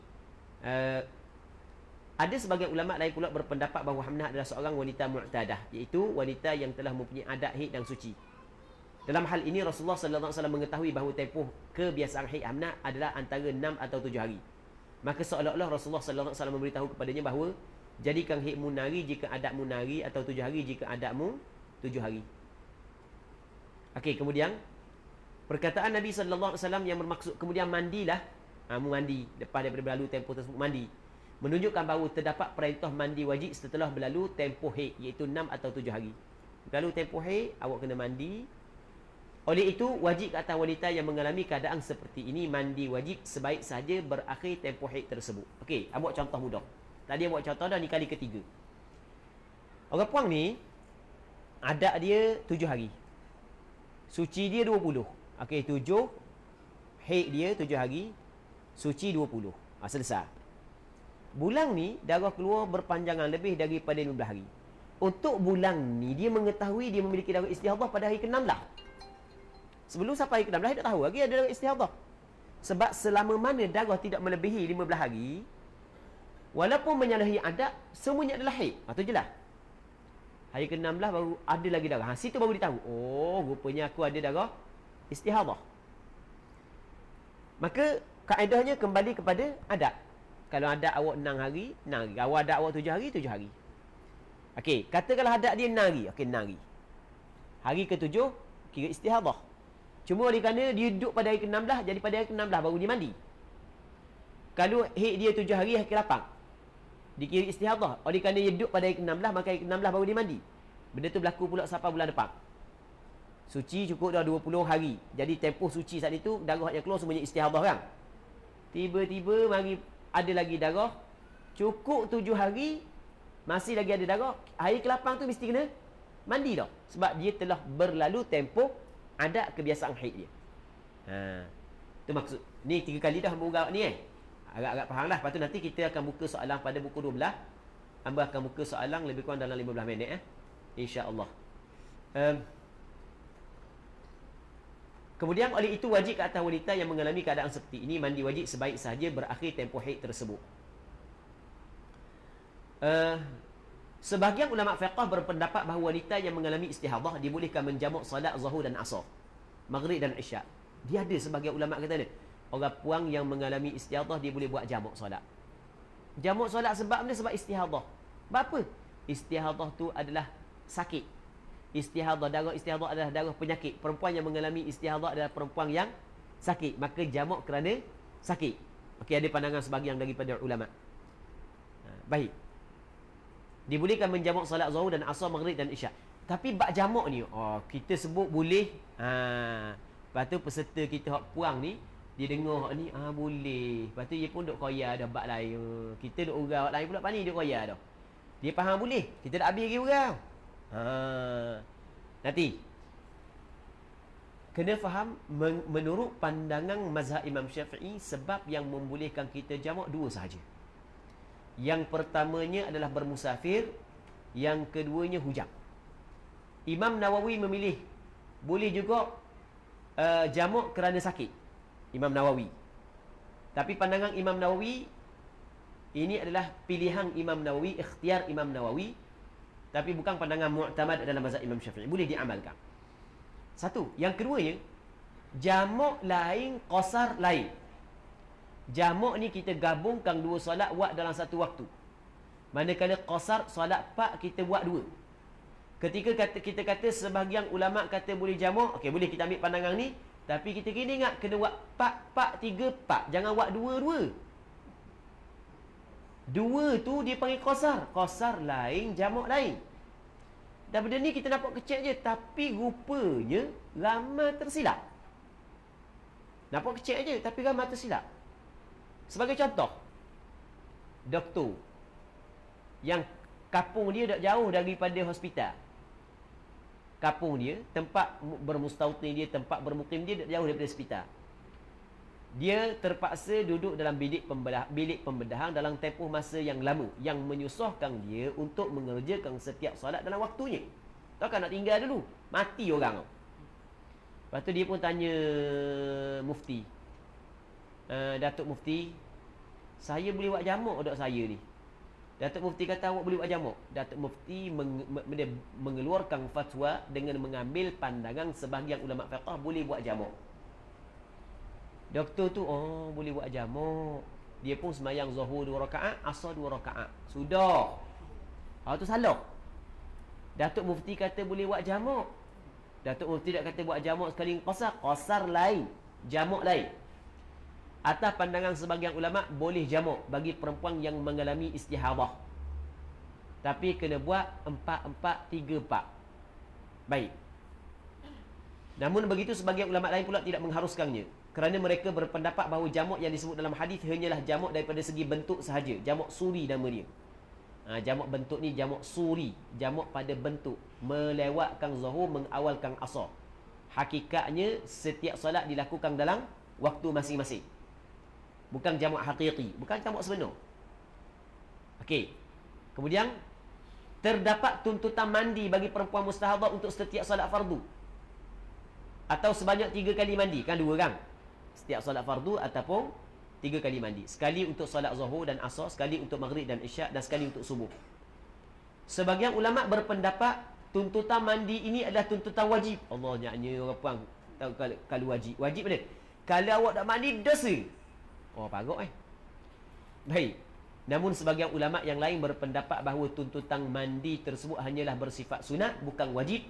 ada sebagian ulama lain pula berpendapat bahawa Hamnah adalah seorang wanita mu'tadah, iaitu wanita yang telah mempunyai adat haid dan suci. Dalam hal ini Rasulullah sallallahu alaihi wasallam mengetahui bahawa tempoh kebiasaan haid Hamnah adalah antara 6 atau 7 hari. Maka seolah-olah Rasulullah sallallahu alaihi wasallam memberitahu kepadanya bahawa jadikan haidmu nari jika adatmu nari, atau 7 hari jika adatmu 7 hari. Okey, kemudian perkataan Nabi sallallahu alaihi wasallam yang bermaksud kemudian mandilah, mandi lepas daripada berlalu tempoh tersebut mandi, menunjukkan bahawa terdapat perintah mandi wajib setelah berlalu tempoh haid, iaitu 6 atau 7 hari. Berlalu tempoh haid, awak kena mandi. Oleh itu, wajib ke atas wanita yang mengalami keadaan seperti ini mandi wajib sebaik sahaja berakhir tempoh haid tersebut. Okey, buat contoh mudah. Tadi buat contoh dah, ni kali ketiga. Orang puang ni, adat dia 7 hari. Suci dia 20. Okey, 7. Haid dia 7 hari. Suci 20. Selesai. Bulan ni, darah keluar berpanjangan lebih daripada 15 hari. Untuk bulan ni, dia mengetahui dia memiliki darah istihadah pada hari ke-16. Sebelum sampai hari ke-16, dia tak tahu lagi ada darah istihadah. Sebab selama mana darah tidak melebihi 15 hari, walaupun menyalahi adat, semuanya adalah haid. Itu je lah. Hari ke-16 baru ada lagi darah. Situ baru dia tahu. Oh, rupanya aku ada darah istihadah. Maka, kaedahnya kembali kepada adat. Kalau adat awak 6 hari, 6 hari. Kalau adat awak 7 hari, 7 hari. Okey, katakanlah adat dia 6 hari. Okey, 6 hari. Hari ke-7, kira istihadah. Cuma oleh kerana dia duduk pada hari ke-16, jadi pada hari ke-16 baru dia mandi. Kalau haid dia 7 hari, hari ke-8, dikira istihadah. Oleh kerana dia duduk pada hari ke-16, maka hari ke-16 baru dia mandi. Benda tu berlaku pula sampai bulan depan. Suci cukup dah 20 hari. Jadi tempoh suci saat itu, darah yang keluar semuanya istihadah kan. Tiba-tiba mari ada lagi darah. Cukup 7 hari, masih lagi ada darah. Hari ke-8 tu mesti kena mandi dah. Sebab dia telah berlalu tempoh ada kebiasaan haid dia. Itu maksud. Ni 3 kali dah hamba urap ni Agak-agak faham lah. Lepas tu nanti kita akan buka soalan pada buku 12. Hamba akan buka soalan lebih kurang dalam 15 minit InsyaAllah. Kemudian oleh itu wajib ke atas wanita yang mengalami keadaan seperti ini mandi wajib sebaik sahaja berakhir tempoh haid tersebut. Sebahagian ulama fiqh berpendapat bahawa wanita yang mengalami istihadah dibolehkan menjamak salat zuhur dan asar, maghrib dan isyak. Dia ada sebahagian ulama kata ni, orang puang yang mengalami istihadah dia boleh buat jamak solat. Jamak solat sebab mana? Sebab istihadah. Sebab apa? Istihadah tu adalah sakit. Istihadah, darah istihadah adalah darah penyakit. Perempuan yang mengalami istihadah adalah perempuan yang sakit, maka jamak kerana sakit. Okey, ada pandangan sebahagian daripada ulama. Baik. Dibolehkan menjamak salat zuhur dan asar, maghrib dan isyak. Tapi bab jamak ni, kita sebut boleh. Lepas tu peserta kita hak puang ni, dia dengar hak ni, boleh. Lepas tu dia pun duk koya dah bab lain. Kita duk urau hak lain pula pani duk koya dah. Dia faham boleh. Kita dah habis lagi urau. Nanti kena faham menurut pandangan mazhab Imam Syafi'i, sebab yang membolehkan kita jamak dua sahaja. Yang pertamanya adalah bermusafir, yang keduanya hujang. Imam Nawawi memilih boleh juga jamak kerana sakit. Imam Nawawi. Tapi pandangan Imam Nawawi ini adalah pilihan Imam Nawawi, ikhtiar Imam Nawawi, tapi bukan pandangan mu'tamad dalam mazhab Imam Syafi'i. Boleh diamalkan. Satu. Yang keduanya, jamak lain, qasar lain. Jamak ni kita gabungkan dua solat buat dalam satu waktu. Manakala qasar, solat 4 kita buat 2. Ketika kita kata sebahagian ulama kata boleh jamak, okey, boleh kita ambil pandangan ni, tapi kita kena ingat kena buat 4, 3, 4. Jangan buat 2. 2 tu dia panggil qasar. Qasar lain, jamak lain. Dan benda ni kita nampak kecil je, tapi rupanya ramai tersilap. Nampak kecil je, tapi ramai tersilap. Sebagai contoh, doktor yang kapung dia tak jauh daripada hospital. Kapung dia, tempat bermustautin dia, tempat bermukim dia tak jauh daripada hospital. Dia terpaksa duduk dalam bilik pembedahan dalam tempoh masa yang lama, yang menyusahkan dia untuk mengerjakan setiap solat dalam waktunya. Takkan nak tinggal dulu, mati orang. Lepas tu dia pun tanya mufti, Datuk Mufti, saya boleh buat jamak tak saya ni? Datuk Mufti kata awak boleh buat jamak. Datuk Mufti mengeluarkan fatwa dengan mengambil pandangan sebahagian ulama fiqh boleh buat jamak. Doktor tu, boleh buat jamak. dia pun semayang Zuhur 2 rakaat, Asar 2 rakaat. Sudah. Tu salah. Datuk Mufti kata boleh buat jamak. Datuk Mufti tak kata buat jamak sekali qasar. Qasar lain, jamak lain. Atas pandangan sebagian ulama boleh jamak bagi perempuan yang mengalami istihadah. Tapi kena buat 4-4-3-4. Baik. Namun begitu sebagian ulama lain pula tidak mengharuskannya, kerana mereka berpendapat bahawa jamak yang disebut dalam hadis hanyalah jamak daripada segi bentuk sahaja. Jamak suri nama dia. Jamak bentuk ni jamak suri, jamak pada bentuk, melewatkan Zuhur, mengawalkan Asar. Hakikatnya setiap solat dilakukan dalam waktu masing-masing. Bukan jamak hakiki, bukan jamak sebenar. Okey. Kemudian terdapat tuntutan mandi bagi perempuan mustahadah untuk setiap solat fardu. Atau sebanyak 3 kali mandi, kan 2 kan? Setiap solat fardu ataupun 3 kali mandi. Sekali untuk solat Zuhur dan Asar, sekali untuk Maghrib dan Isyak, dan sekali untuk subuh. Sebagian ulama berpendapat tuntutan mandi ini adalah tuntutan wajib. Allah, nyanyi orang puan tahu kalau wajib. Wajib mana? Kalau awak tak mandi, dosa. Oh, parok Baik. Namun sebagian ulama yang lain berpendapat bahawa tuntutan mandi tersebut hanyalah bersifat sunat, bukan wajib.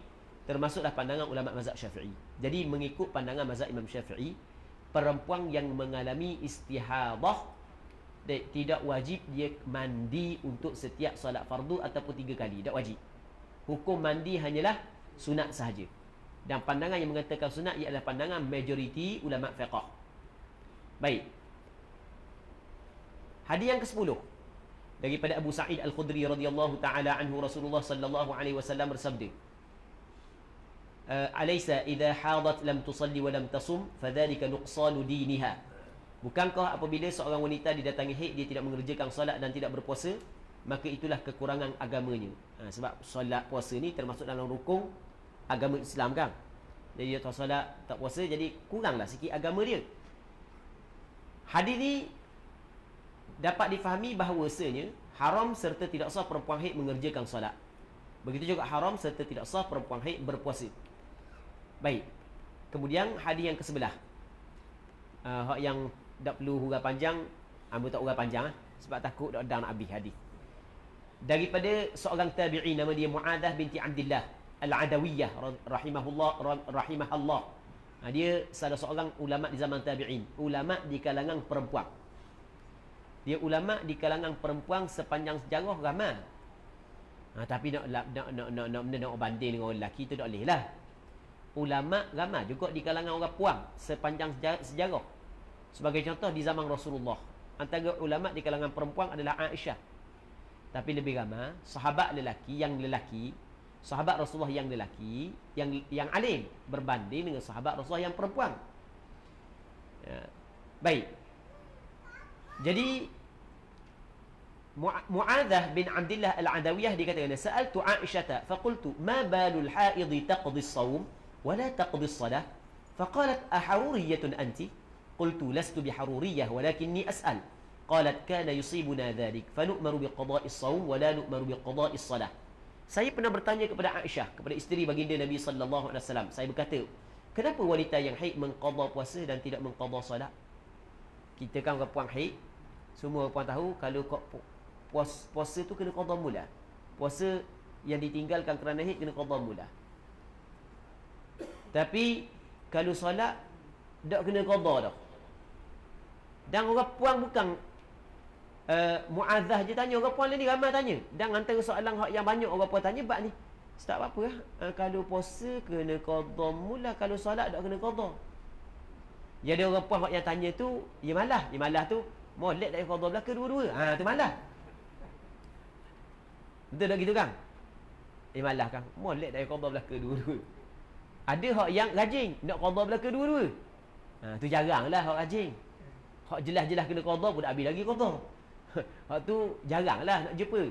Termasuklah pandangan ulama mazhab Syafi'i. Jadi mengikut pandangan mazhab Imam Syafi'i, perempuan yang mengalami istihadah tidak wajib dia mandi untuk setiap solat fardu ataupun 3 kali. Tak wajib. Hukum mandi hanyalah sunat sahaja. Dan pandangan yang mengatakan sunat ialah pandangan majoriti ulama fiqh. Baik. Hadis yang ke-10 daripada Abu Sa'id Al-Khudri radhiyallahu taala anhu, Rasulullah sallallahu alaihi wasallam bersabda, "Alaysa idza hadat lam tusalli wa lam tasum fadhalika nuqsanu diniha." Bukankah apabila seorang wanita didatangi haid dia tidak mengerjakan solat dan tidak berpuasa, maka itulah kekurangan agamanya. Sebab solat puasa ni termasuk dalam rukun agama Islam kan. Jadi dia tak solat, tak puasa, jadi kuranglah sikit agama dia. Hadis ni dapat difahami bahawasanya haram serta tidak sah perempuan haid mengerjakan solat. Begitu juga haram serta tidak sah perempuan haid berpuasa. Baik. Kemudian hadis yang ke-11. Hak yang tak perlu huraian panjang, ambil tak huraian panjang sebab takut dak nak habis hadis. Daripada seorang tabi'i nama dia Mu'adzah binti Abdillah Al-Adawiyah rahimahullah. Dia salah seorang ulama di zaman tabi'in, ulama di kalangan perempuan. Dia ulama di kalangan perempuan sepanjang sejarah ramai. Tapi nak banding dengan orang lelaki tu tak boleh lah. Ulama ramai juga di kalangan orang puang sepanjang sejarah. Sebagai contoh di zaman Rasulullah, antara ulama di kalangan perempuan adalah Aisyah. Tapi lebih ramai sahabat lelaki, sahabat Rasulullah yang lelaki yang alim berbanding dengan sahabat Rasulullah yang perempuan. Baik. Jadi Mu'adzah bin Abdillah Al-Adawiyah dikatakan, "Sa'altu Aisyah faqultu ma balul haidhi taqdi as-sawm wa la taqdi as-salah?" Faqalat, "Aharuriyyatun anti?" Qultu, "Lastu biharuriyyah walakinni as'al." Qalat, "Kana yusibuna dhalik fa nu'maru biqada'i as-sawm wa la nu'maru biqada'i as-salah." Saya pernah bertanya kepada Aisyah, kepada isteri baginda Nabi sallallahu alaihi wasallam. Saya berkata, "Kenapa wanita yang haid mengqada puasa dan tidak mengqada solat?" Kita kan orang puan haid, semua orang puan tahu kalau puasa tu kena qada mula. Puasa yang ditinggalkan kerana haid kena qada mula. Tapi kalau solat tak kena qada dah. Dan orang puan bukan Mu'adzah je tanya, orang puan ni ramai tanya. Dan antara soalan yang banyak orang puan tanya bab ni, "Ustaz, apa lah? Kalau puasa kena qada mula, kalau solat tak kena qada." Jadi orang puan yang tanya tu, dia malah tu molek tak qada belaka dua-dua. Tu malah. Betul tak gitu kan? Malah kan, molek tak qada belaka dua-dua. Ada hak yang rajin nak qada belaka dua-dua. Tu jaranglah hak rajin. Hak jelas-jelas kena qada pun tak habis lagi qada. Hak tu jaranglah nak jumpa.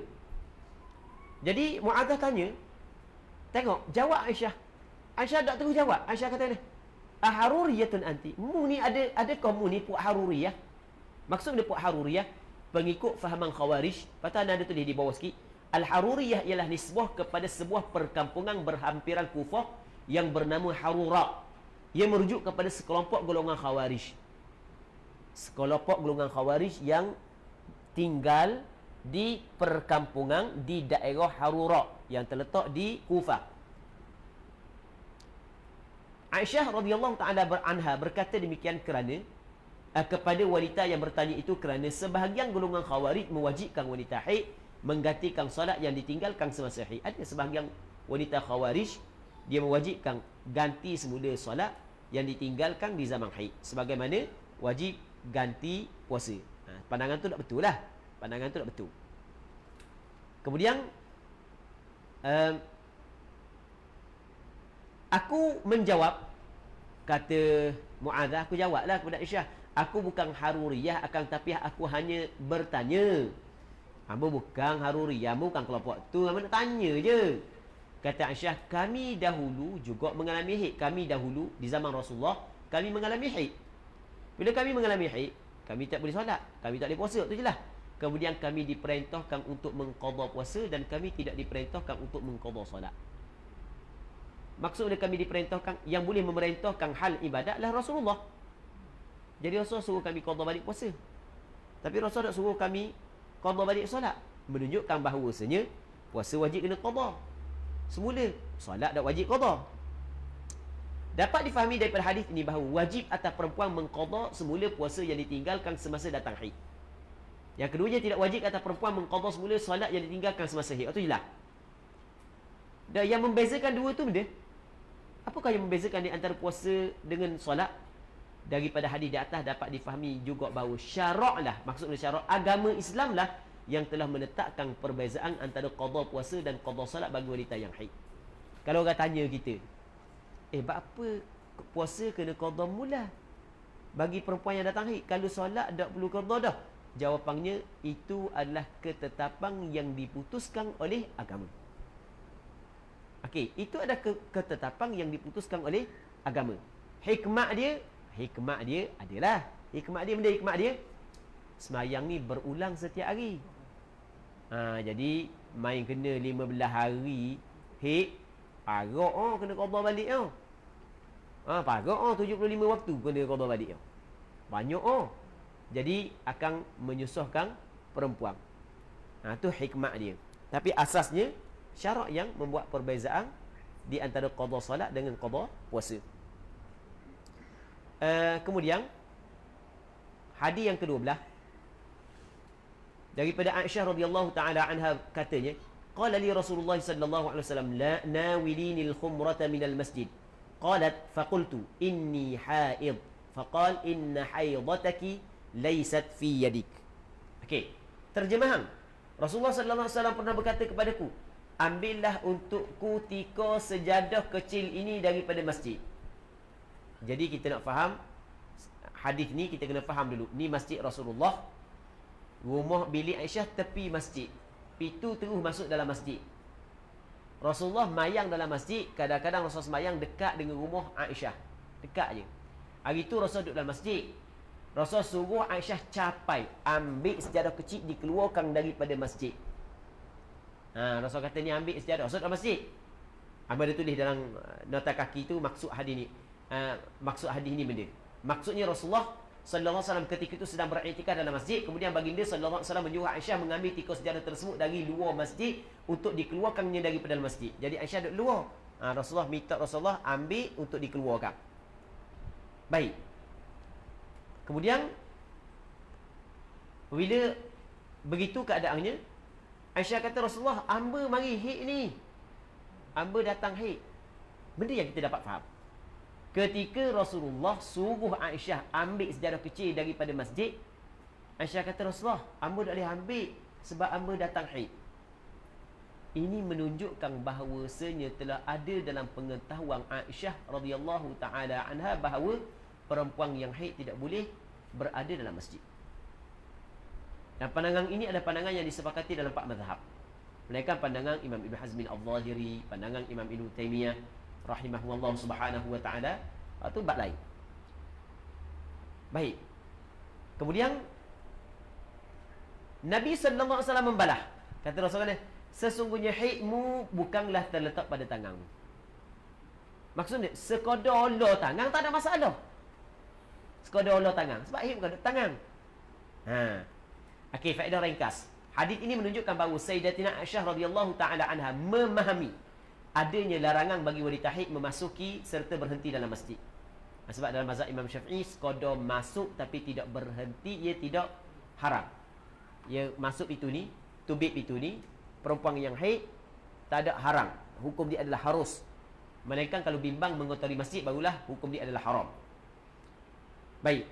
Jadi Mu'adzah tanya, tengok jawab Aisyah. Aisyah tak terus jawab. Aisyah kata ni, "Aharuriyatun anti?" Mu ni adakah mu ni puak Haruriyah? Maksud dia puak Haruriyah pengikut fahaman Khawarij. Patut ada tulis di bawah sikit. Al-Haruriyah ialah nisbah kepada sebuah perkampungan berhampiran Kufah yang bernama Harura. Ia merujuk kepada sekelompok golongan Khawarij. sekelompok golongan Khawarij yang tinggal di perkampungan di daerah Harura yang terletak di Kufah. Aisyah radhiyallahu taala anha berkata demikian kerana kepada wanita yang bertanya itu, kerana sebahagian golongan Khawarij mewajibkan wanita haid menggantikan solat yang ditinggalkan semasa haid. Ada sebahagian wanita Khawarij dia mewajibkan ganti semula solat yang ditinggalkan di zaman haid, sebagaimana wajib ganti puasa. Pandangan tu tak betul lah. Pandangan tu tak betul. Kemudian aku menjawab, kata Mu'adzah, aku jawablah kepada Aisyah, aku bukan Haruriyah, akan tapi aku hanya bertanya. Hamba bukan Haruriyah, hamba bukan kelompok tu, hamba nak tanya je. Kata Aisyah, kami dahulu juga mengalami haid. Kami dahulu di zaman Rasulullah, kami mengalami haid. Bila kami mengalami haid, kami tak boleh solat, kami tak boleh puasa, tu je lah. Kemudian kami diperintahkan untuk mengqadha puasa dan kami tidak diperintahkan untuk mengqadha solat. Maksudnya kami diperintahkan, yang boleh memerintahkan hal ibadat lah Rasulullah. Jadi Rasul suruh kami qadha balik puasa, tapi Rasul tak suruh kami qadha balik solat, menunjukkan bahawasanya puasa wajib kena qadha semula, solat tak wajib qadha. Dapat difahami daripada hadis ini bahawa wajib atas perempuan mengqadha semula puasa yang ditinggalkan semasa datang haid. Yang keduanya, tidak wajib atas perempuan mengqadha semula solat yang ditinggalkan semasa haid. Itu jelas. Dan yang membezakan dua tu benda, apakah yang membezakan di antara puasa dengan solat? Daripada hadis di atas dapat difahami juga bahawa syarak lah, maksudnya syarak agama Islam lah yang telah menetapkan perbezaan antara qadha puasa dan qadha solat bagi wanita yang haid. Kalau orang tanya kita, buat apa puasa kena qadha mula bagi perempuan yang datang haid, kalau solat tak perlu qadha dah? Jawapannya, itu adalah ketetapan yang diputuskan oleh agama. Okey, itu adalah ketetapan yang diputuskan oleh agama. Hikmah dia adalah, hikmah dia semayang ni berulang setiap hari. Jadi main kena 15 hari haid, parok kena qadha balik parok 75 waktu kena qadha balik banyak jadi akan menyusahkan perempuan. Itu hikmah dia. Tapi asasnya syarak yang membuat perbezaan di antara qadha solat dengan qadha puasa. Kemudian hadis yang ke-12 daripada Aisyah radhiyallahu taala anha, katanya, qala li Rasulullah sallallahu alaihi wasallam, la nawilini al-khumrata min al-masjid. Qalat faqultu inni haid. Faqal inna haidataki laysat fi yadik. Okey, terjemahan. Rasulullah sallallahu alaihi wasallam pernah berkata kepadaku, ambillah untukku tika sejadah kecil ini daripada masjid. Jadi kita nak faham hadis ni, kita kena faham dulu. Ni masjid Rasulullah, rumah bilik Aisyah tepi masjid, pintu terus masuk dalam masjid. Rasulullah mayang dalam masjid. Kadang-kadang Rasulullah mayang dekat dengan rumah Aisyah, dekat je. Hari tu Rasul duduk dalam masjid, Rasul suruh Aisyah capai, ambil sejadah kecil, dikeluarkan daripada masjid. Rasul kata ni ambil sejadah, Rasul dalam masjid. Ada tulis dalam nota kaki tu maksud hadis ni. Maksud hadis ni benda. Maksudnya Rasulullah sallallahu alaihi wasallam ketika itu sedang beriktikaf dalam masjid, kemudian baginda sallallahu alaihi wasallam menyuruh Aisyah mengambil tika sejadah tersebut dari luar masjid untuk dikeluarkannya daripada masjid. Jadi Aisyah duduk luar. Rasulullah minta Rasulullah ambil untuk dikeluarkan. Baik. Kemudian bila begitu keadaannya, Aisyah kata, Rasulullah, hamba mari haid ni, hamba datang haid. Benda yang kita dapat faham, ketika Rasulullah suruh Aisyah ambil sejadah kecil daripada masjid, Aisyah kata, Rasulullah, hamba tak boleh ambil sebab hamba datang haid. Ini menunjukkan bahawasanya telah ada dalam pengetahuan Aisyah radhiyallahu taala anha bahawa perempuan yang haid tidak boleh berada dalam masjid. Dan pandangan ini adalah pandangan yang disepakati dalam 4 mazhab. Melainkan pandangan Imam Ibn Hazm al-Zahiri, pandangan Imam Ibn Taymiyah rahimahullah subhanahu wa ta'ala, itu bab lain. Baik. Kemudian Nabi sallallahu alaihi wasallam membalah. Kata Rasulullah, sesungguhnya haidmu bukanlah terletak pada tanganmu. Maksudnya sekadar lo tangan tak ada masalah. sekadar ular tangan. Sebab haid bukan tangan. Okey, faedah ringkas. Hadis ini menunjukkan bahawa Sayyidatina Aisyah radhiyallahu taala anha memahami adanya larangan bagi wanita haid memasuki serta berhenti dalam masjid. Sebab dalam mazhab Imam Syafi'i, sekadar masuk tapi tidak berhenti, ia tidak haram. Ia masuk pintu ni, tubik pintu ni, perempuan yang haid tak ada haram. Hukum dia adalah harus. Melainkan kalau bimbang mengotori masjid, barulah hukum dia adalah haram. Baik.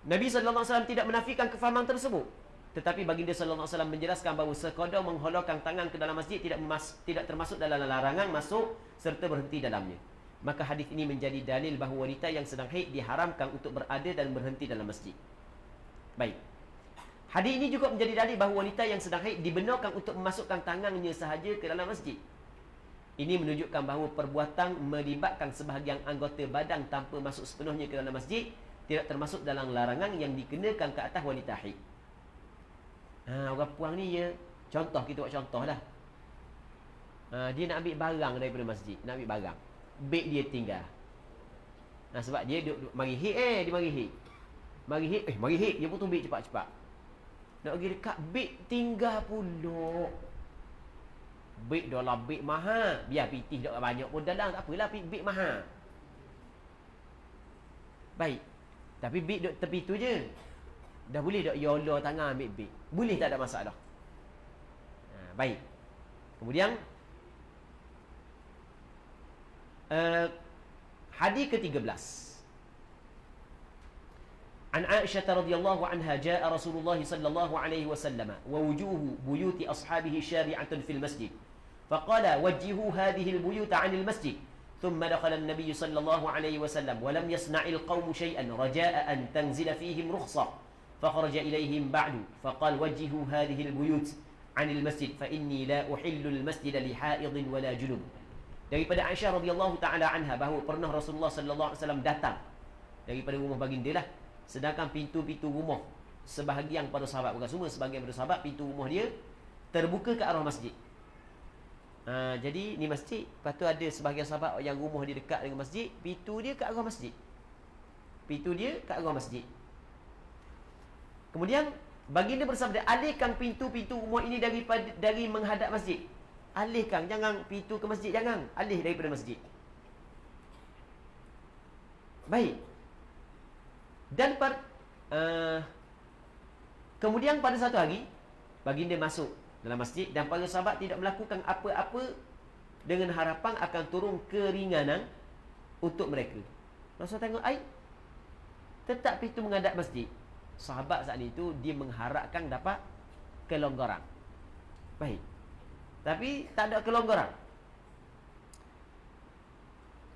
Nabi SAW tidak menafikan kefahaman tersebut. Tetapi baginda SAW menjelaskan bahawa sekadar mengholorkan tangan ke dalam masjid tidak termasuk dalam larangan masuk serta berhenti dalamnya. Maka hadis ini menjadi dalil bahawa wanita yang sedang haid diharamkan untuk berada dan berhenti dalam masjid. Baik. Hadis ini juga menjadi dalil bahawa wanita yang sedang haid dibenarkan untuk memasukkan tangannya sahaja ke dalam masjid. Ini menunjukkan bahawa perbuatan melibatkan sebahagian anggota badan tanpa masuk sepenuhnya ke dalam masjid tidak termasuk dalam larangan yang dikenakan ke atas wanita haid. Orang puang ni ya, contoh, kita buat contoh lah. Dia nak ambil barang daripada masjid, nak ambil barang. Beg dia tinggal. Sebab dia duduk mari haid, dia mari haid. Mari haid, dia potong beg cepat-cepat. Nak pergi dekat, beg tinggal pula. Beg dah lah, beg mahal. Biar pitih tak banyak pun dalam, tak apalah, beg mahal. Baik. Tapi beg duduk tepi tu je. Dah boleh tak YOLO tangan ambil beg? Boleh, tak ada masalah. Baik. Kemudian hadis ke-13. An Aisyah radhiyallahu anha jaa Rasulullah sallallahu alaihi wasallam wa wujuhu buyuti ashabihi syari'atun fil masjid. Faqala wajjihu hadhihi al-buyut 'an al-masjid. ثم دخل النبي صلى الله عليه وسلم ولم يصنع القوم شيئا رجاء أن تنزل فيهم رخصة فخرج إليهم بعد فقال وجهوا هذه البيوت عن المسجد فإني لا أحل المسجد لحائض ولا جنوب. Daripada Aisyah radhiyallahu taala anha bahawa pernah Rasulullah sallallahu alaihi wasallam datang daripada rumah baginda lah, sedangkan pintu-pintu rumah sebahagian pada sahabat, bukan semua, sebahagian pada sahabat pintu rumah dia terbuka ke arah masjid. Jadi ni masjid, lepas tu ada sebahagian sahabat yang rumah dia dekat dengan masjid, pintu dia ke arah masjid. Pintu dia ke arah masjid. Kemudian baginda bersabda, alihkan pintu-pintu rumah ini dari menghadap masjid. Alihkan, jangan pintu ke masjid, jangan. Alih daripada masjid. Baik. Dan kemudian pada satu hari baginda masuk dalam masjid dan para sahabat tidak melakukan apa-apa dengan harapan akan turun keringanan untuk mereka. Rasul tengok air, tetap pintu menghadap masjid. Sahabat saat itu dia mengharapkan dapat kelonggaran. Baik. Tapi tak ada kelonggaran.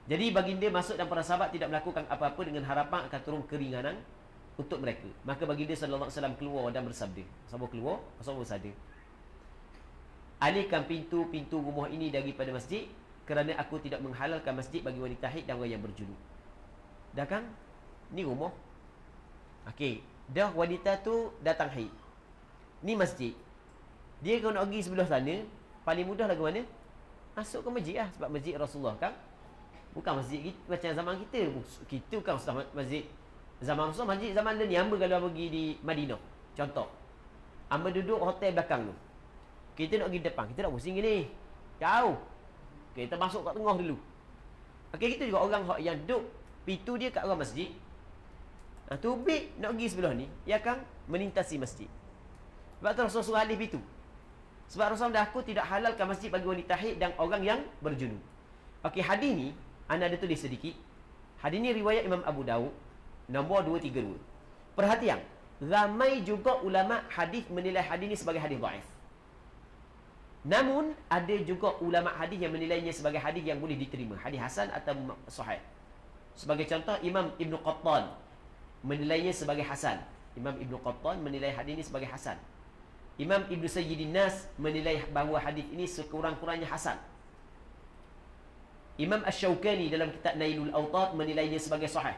Jadi baginda masuk dan para sahabat tidak melakukan apa-apa dengan harapan akan turun keringanan untuk mereka. Maka baginda sallallahu alaihi wasallam keluar dan bersabda. Sahabat keluar, sahabat bersabda, alihkan pintu-pintu rumah ini daripada masjid, kerana aku tidak menghalalkan masjid bagi wanita haid dan orang yang berjunub. Dah kan? Ni rumah. Okey, dah wanita tu datang haid. Ni masjid. Dia kalau nak pergi sebelah sana, paling mudah lagu mana? Masuk ke masjid lah. Sebab masjid Rasulullah kan bukan masjid kita, macam zaman kita. Kita bukan masjid zaman Rasulullah. Masjid zaman dia ni, hamba kalau pergi di Madinah, contoh, hamba duduk hotel belakang tu, kita nak pergi depan, kita nak pusing gini, jauh, kita masuk kat tengah dulu. Okey, kita juga orang yang duduk pintu dia kat arah masjid. Tubik nak pergi sebelah ni, ia akan melintasi masjid. Sebab tu Rasulullah suruh alih pintu. Sebab Rasulullah dah, aku tidak halalkan masjid bagi wanita haid dan orang yang berjunub. Okey, hadis ni anda ada tulis sedikit. Hadis ni riwayat Imam Abu Daud nombor 232. Perhatian, ramai juga ulama hadis menilai hadis ni sebagai hadis dhaif. Namun ada juga ulama hadis yang menilainya sebagai hadis yang boleh diterima, hadis hasan atau sahih. Sebagai contoh, Imam Ibn Qattan menilainya sebagai hasan. Imam Ibn Qattan menilai hadis ini sebagai hasan. Imam Ibn Sayyidin Nas menilai bahawa hadis ini sekurang-kurangnya hasan. Imam Ash-Shawkani dalam kitab Nailul Awtad menilainya sebagai sahih.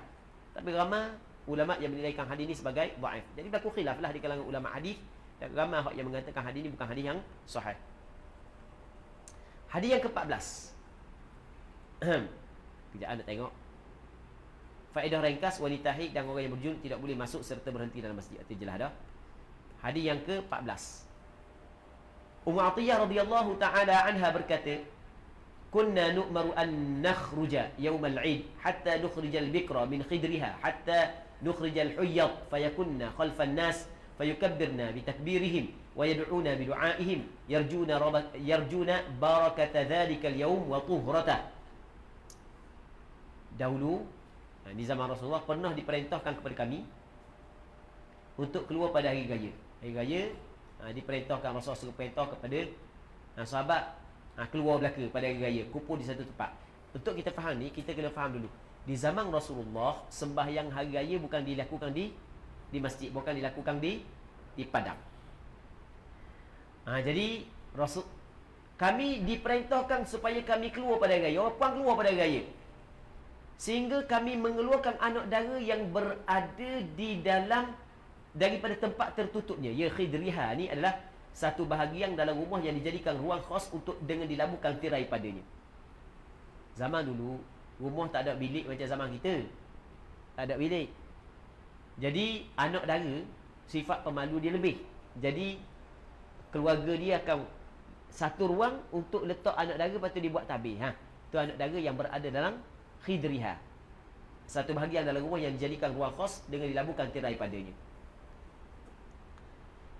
Tapi ramai ulama yang menilaikan hadis ini sebagai dhaif. Jadi berlaku khilaf lah di kalangan ulama hadis, dan ramai yang mengatakan hadis ini bukan hadis yang sahih. Hadis yang ke-14. Kejap nak tengok. Faedah ringkas, wanita haid dan orang yang berjunub tidak boleh masuk serta berhenti dalam masjid. Itu jelas dah. Hadis yang ke-14. Ummu Atiyah radhiyallahu taala anha berkata, "Kunna nu'maru an nakhruja yawm al-'id hatta nukhrij al-bikra min khidriha hatta nukhrij al-huyyad fayakunna khalfa an-nas fayukabbirna bi takbirihim wa yad'una bi du'aihim yarjuna barakata dhalika al-yawm wa tuhrata." Dahulu di zaman Rasulullah pernah diperintahkan kepada kami untuk keluar pada hari raya. Hari raya diperintahkan, Rasulullah suruh perintah kepada sahabat keluar belaka pada hari raya, kumpul di satu tempat. Untuk kita faham ni, kita kena faham dulu. Di zaman Rasulullah, sembahyang hari raya bukan dilakukan di masjid, bukan dilakukan di padang. Jadi kami diperintahkan supaya kami keluar pada hari raya. Orang puan keluar pada hari raya, sehingga kami mengeluarkan anak dara yang berada di dalam daripada tempat tertutupnya. Ya, khidriha ni adalah satu bahagian dalam rumah yang dijadikan ruang khas untuk dengan dilabuhkan tirai padanya. Zaman dulu rumah tak ada bilik macam zaman kita. Tak ada bilik. Jadi anak dara sifat pemalu dia lebih. Jadi keluarga dia akan satu ruang untuk letak anak dara, lepas tu dibuat tabir. Tu anak dara yang berada dalam khidriha, satu bahagian dalam rumah yang dijadikan ruang khas dengan dilabuhkan tirai padanya.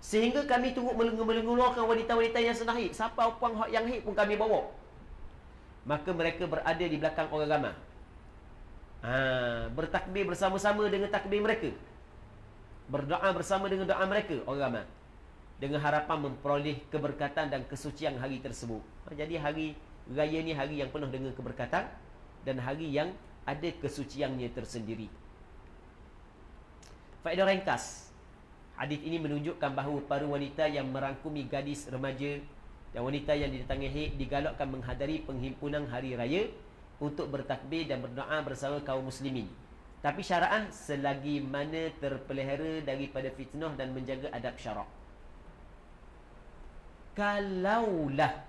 Sehingga kami tunggu mengeluarkan wanita-wanita yang sedang haid. Siapa puang yang haid pun kami bawa. Maka mereka berada di belakang orang ramai, bertakbir bersama-sama dengan takbir mereka, berdoa bersama dengan doa mereka, orang ramai, dengan harapan memperoleh keberkatan dan kesucian hari tersebut. Jadi hari raya ni hari yang penuh dengan keberkatan dan hari yang ada kesuciannya tersendiri. Faedah ringkas, hadis ini menunjukkan bahawa para wanita yang merangkumi gadis remaja dan wanita yang didatangi haid digalakkan menghadiri penghimpunan hari raya untuk bertakbir dan berdoa bersama kaum muslimin. Tapi syara'ah selagi mana terpelihara daripada fitnah dan menjaga adab syarak. Kalaulah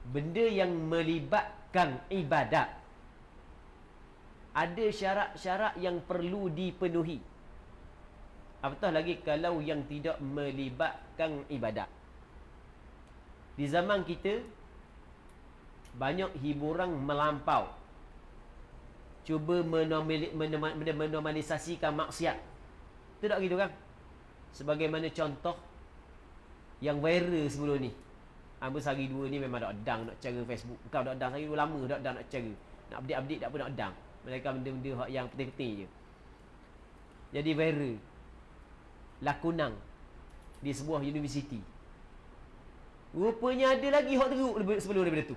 benda yang melibatkan ibadat ada syarat-syarat yang perlu dipenuhi, apatah lagi kalau yang tidak melibatkan ibadat. Di zaman kita banyak hiburan melampau, cuba menormalisasikan maksiat. Itu tak gitu kan? Sebagaimana contoh yang viral sebelum ni, sehari dua ni memang dak dang nak cara Facebook. Bukan dak dang, sehari dua lama dak dang nak cara. Nak update tak pun nak dang. Mereka benda-benda yang penting-penting je. Jadi viral lakonang di sebuah universiti. Rupanya ada lagi hak teruk sebelum daripada tu.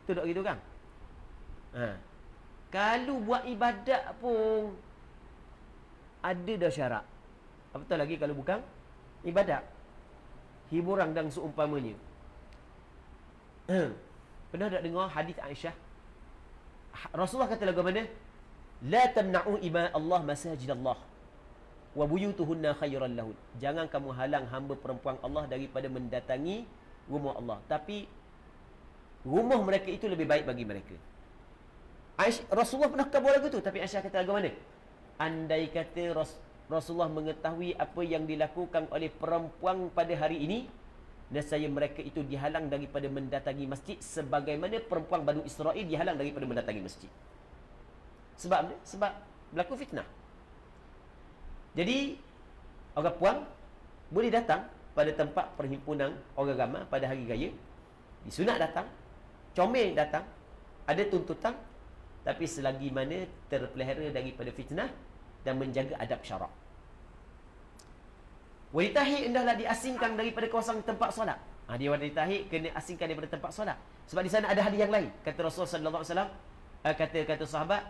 Tu tak gitu kan? Kalau buat ibadat pun ada dah syarat. Apatah lagi kalau bukan ibadat, hiburan dan seumpamanya. Pernah tak dengar hadis Aisyah? Rasulullah kata lagu mana? La tamna'u ima Allah masajid Allah wa buyutuhunna khairan lahun. Jangan kamu halang hamba perempuan Allah daripada mendatangi rumah Allah, tapi rumah mereka itu lebih baik bagi mereka. Rasulullah pernah kabur lagu tu, tapi Aisyah kata lagu mana? Andai kata Rasulullah mengetahui apa yang dilakukan oleh perempuan pada hari ini, nescaya mereka itu dihalang daripada mendatangi masjid sebagaimana perempuan Banu Israel dihalang daripada mendatangi masjid. Sebab berlaku fitnah. Jadi orang puan boleh datang pada tempat perhimpunan orang ramai pada hari raya, disunat datang, comel datang, ada tuntutan, tapi selagi mana terpelihara daripada fitnah dan menjaga adab syarak. Wanita haid hendaklah diasingkan daripada kawasan tempat solat. Dia wanita haid kena asingkan daripada tempat solat. Sebab di sana ada hadis yang lain. Kata Rasulullah sallallahu alaihi wasallam, kata sahabat,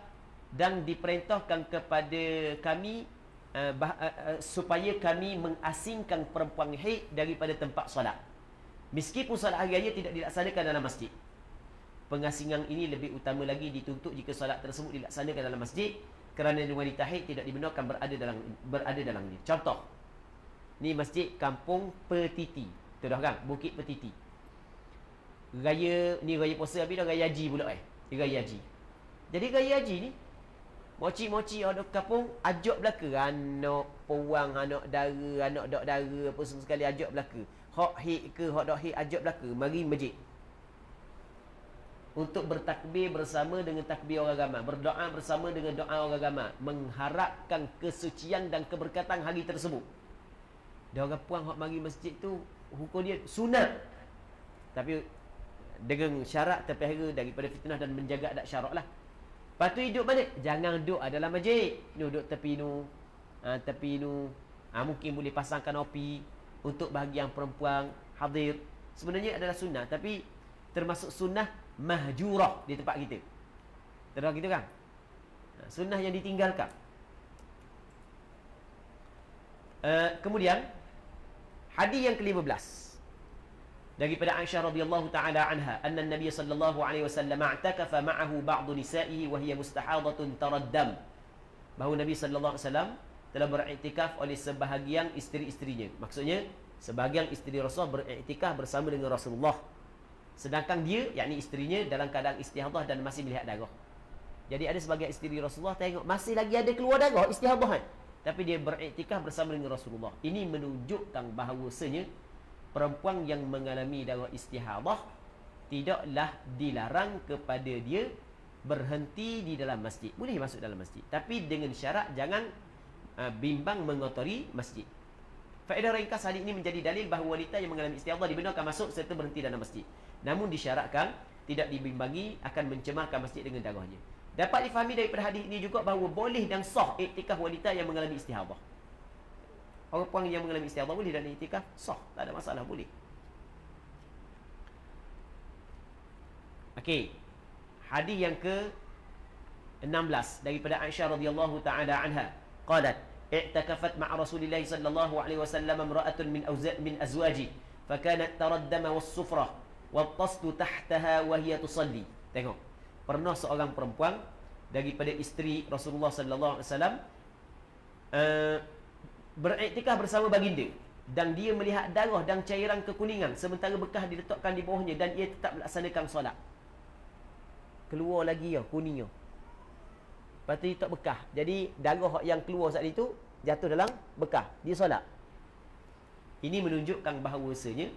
dan diperintahkan kepada kami supaya kami mengasingkan perempuan haid daripada tempat solat, meskipun solat hari raya tidak dilaksanakan dalam masjid. Pengasingan ini lebih utama lagi dituntut jika solat tersebut dilaksanakan dalam masjid, kerana wanita haid tidak dibenarkan berada dalamnya. Contoh, ni masjid Kampung Petiti, tu dah kan, Bukit Petiti. Raya ni raya puasa habis dah raya haji pula Raya haji. Jadi gaya haji ni, moci-moci ada kampung, ajak belaka. Anak puang, anak dara, anak dak dara, apa semua sekali ajak belaka. Hak hik ke, hak dak hik, ajak belaka. Mari masjid. Untuk bertakbir bersama dengan takbir orang agama. Berdoa bersama dengan doa orang agama. Mengharapkan kesucian dan keberkatan hari tersebut. Dia orang puang hak mari masjid tu, hukum dia sunat. Tapi dengan syarat terpelihara daripada fitnah dan menjaga adat syarak lah. Lepas tu hidup balik. Jangan duduk dalam masjid. Duduk tepi nu. Tepi nu. Mungkin boleh pasangkan api untuk bahagian perempuan hadir. Sebenarnya adalah sunnah. Tapi termasuk sunnah mahjurah di tempat kita. Terang gitu kan? Sunnah yang ditinggalkan. Kemudian hadis yang ke-15 daripada Aisyah radhiyallahu taala anha, anna an-nabiy sallallahu alaihi wasallam i'takafa ma'ahu ba'd nisa'ihi wa hiya mustahadatun taraddam. Bahawa Nabi sallallahu alaihi wasallam telah beriktikaf oleh sebahagian isteri-isterinya. Maksudnya sebahagian isteri Rasul beriktikaf bersama dengan Rasulullah. Sedangkan dia, yakni isterinya, dalam keadaan istihadah dan masih melihat darah. Jadi ada sebahagian isteri Rasulullah tengok masih lagi ada keluar darah istihadah, tapi dia beriktikaf bersama dengan Rasulullah. Ini menunjukkan bahawasanya perempuan yang mengalami darah istihadah tidaklah dilarang kepada dia berhenti di dalam masjid. Boleh masuk dalam masjid, tapi dengan syarat jangan bimbang mengotori masjid. Faedah ringkas hadis ini menjadi dalil bahawa wanita yang mengalami istihadah dibenarkan masuk serta berhenti dalam masjid. Namun disyaratkan tidak dibimbangi akan mencemarkan masjid dengan darahnya. Dapat difahami daripada hadis ini juga bahawa boleh dan sah iktikaf wanita yang mengalami istihadah. Orang puang yang mengalami istihadah boleh dan iktikaf sah, tak ada masalah, boleh. Okey. Hadis yang ke-16 daripada Aisyah radhiyallahu taala anha, qalat i'takafat ma'a Rasulillah sallallahu alaihi wasallam imra'atun min azwaji fakanat taraddama was-sufrah wat-tasdu tahtaha wa hiya tusalli. Tengok. Pernah seorang perempuan daripada isteri Rasulullah sallallahu alaihi wasallam beriktikaf bersama baginda dan dia melihat darah dan cairan kekuningan sementara bekah diletakkan di bawahnya dan ia tetap melaksanakan solat. Keluar lagi kuning. Lepas tu tak bekah. Jadi darah yang keluar saat itu jatuh dalam bekah. Dia solat. Ini menunjukkan bahawasanya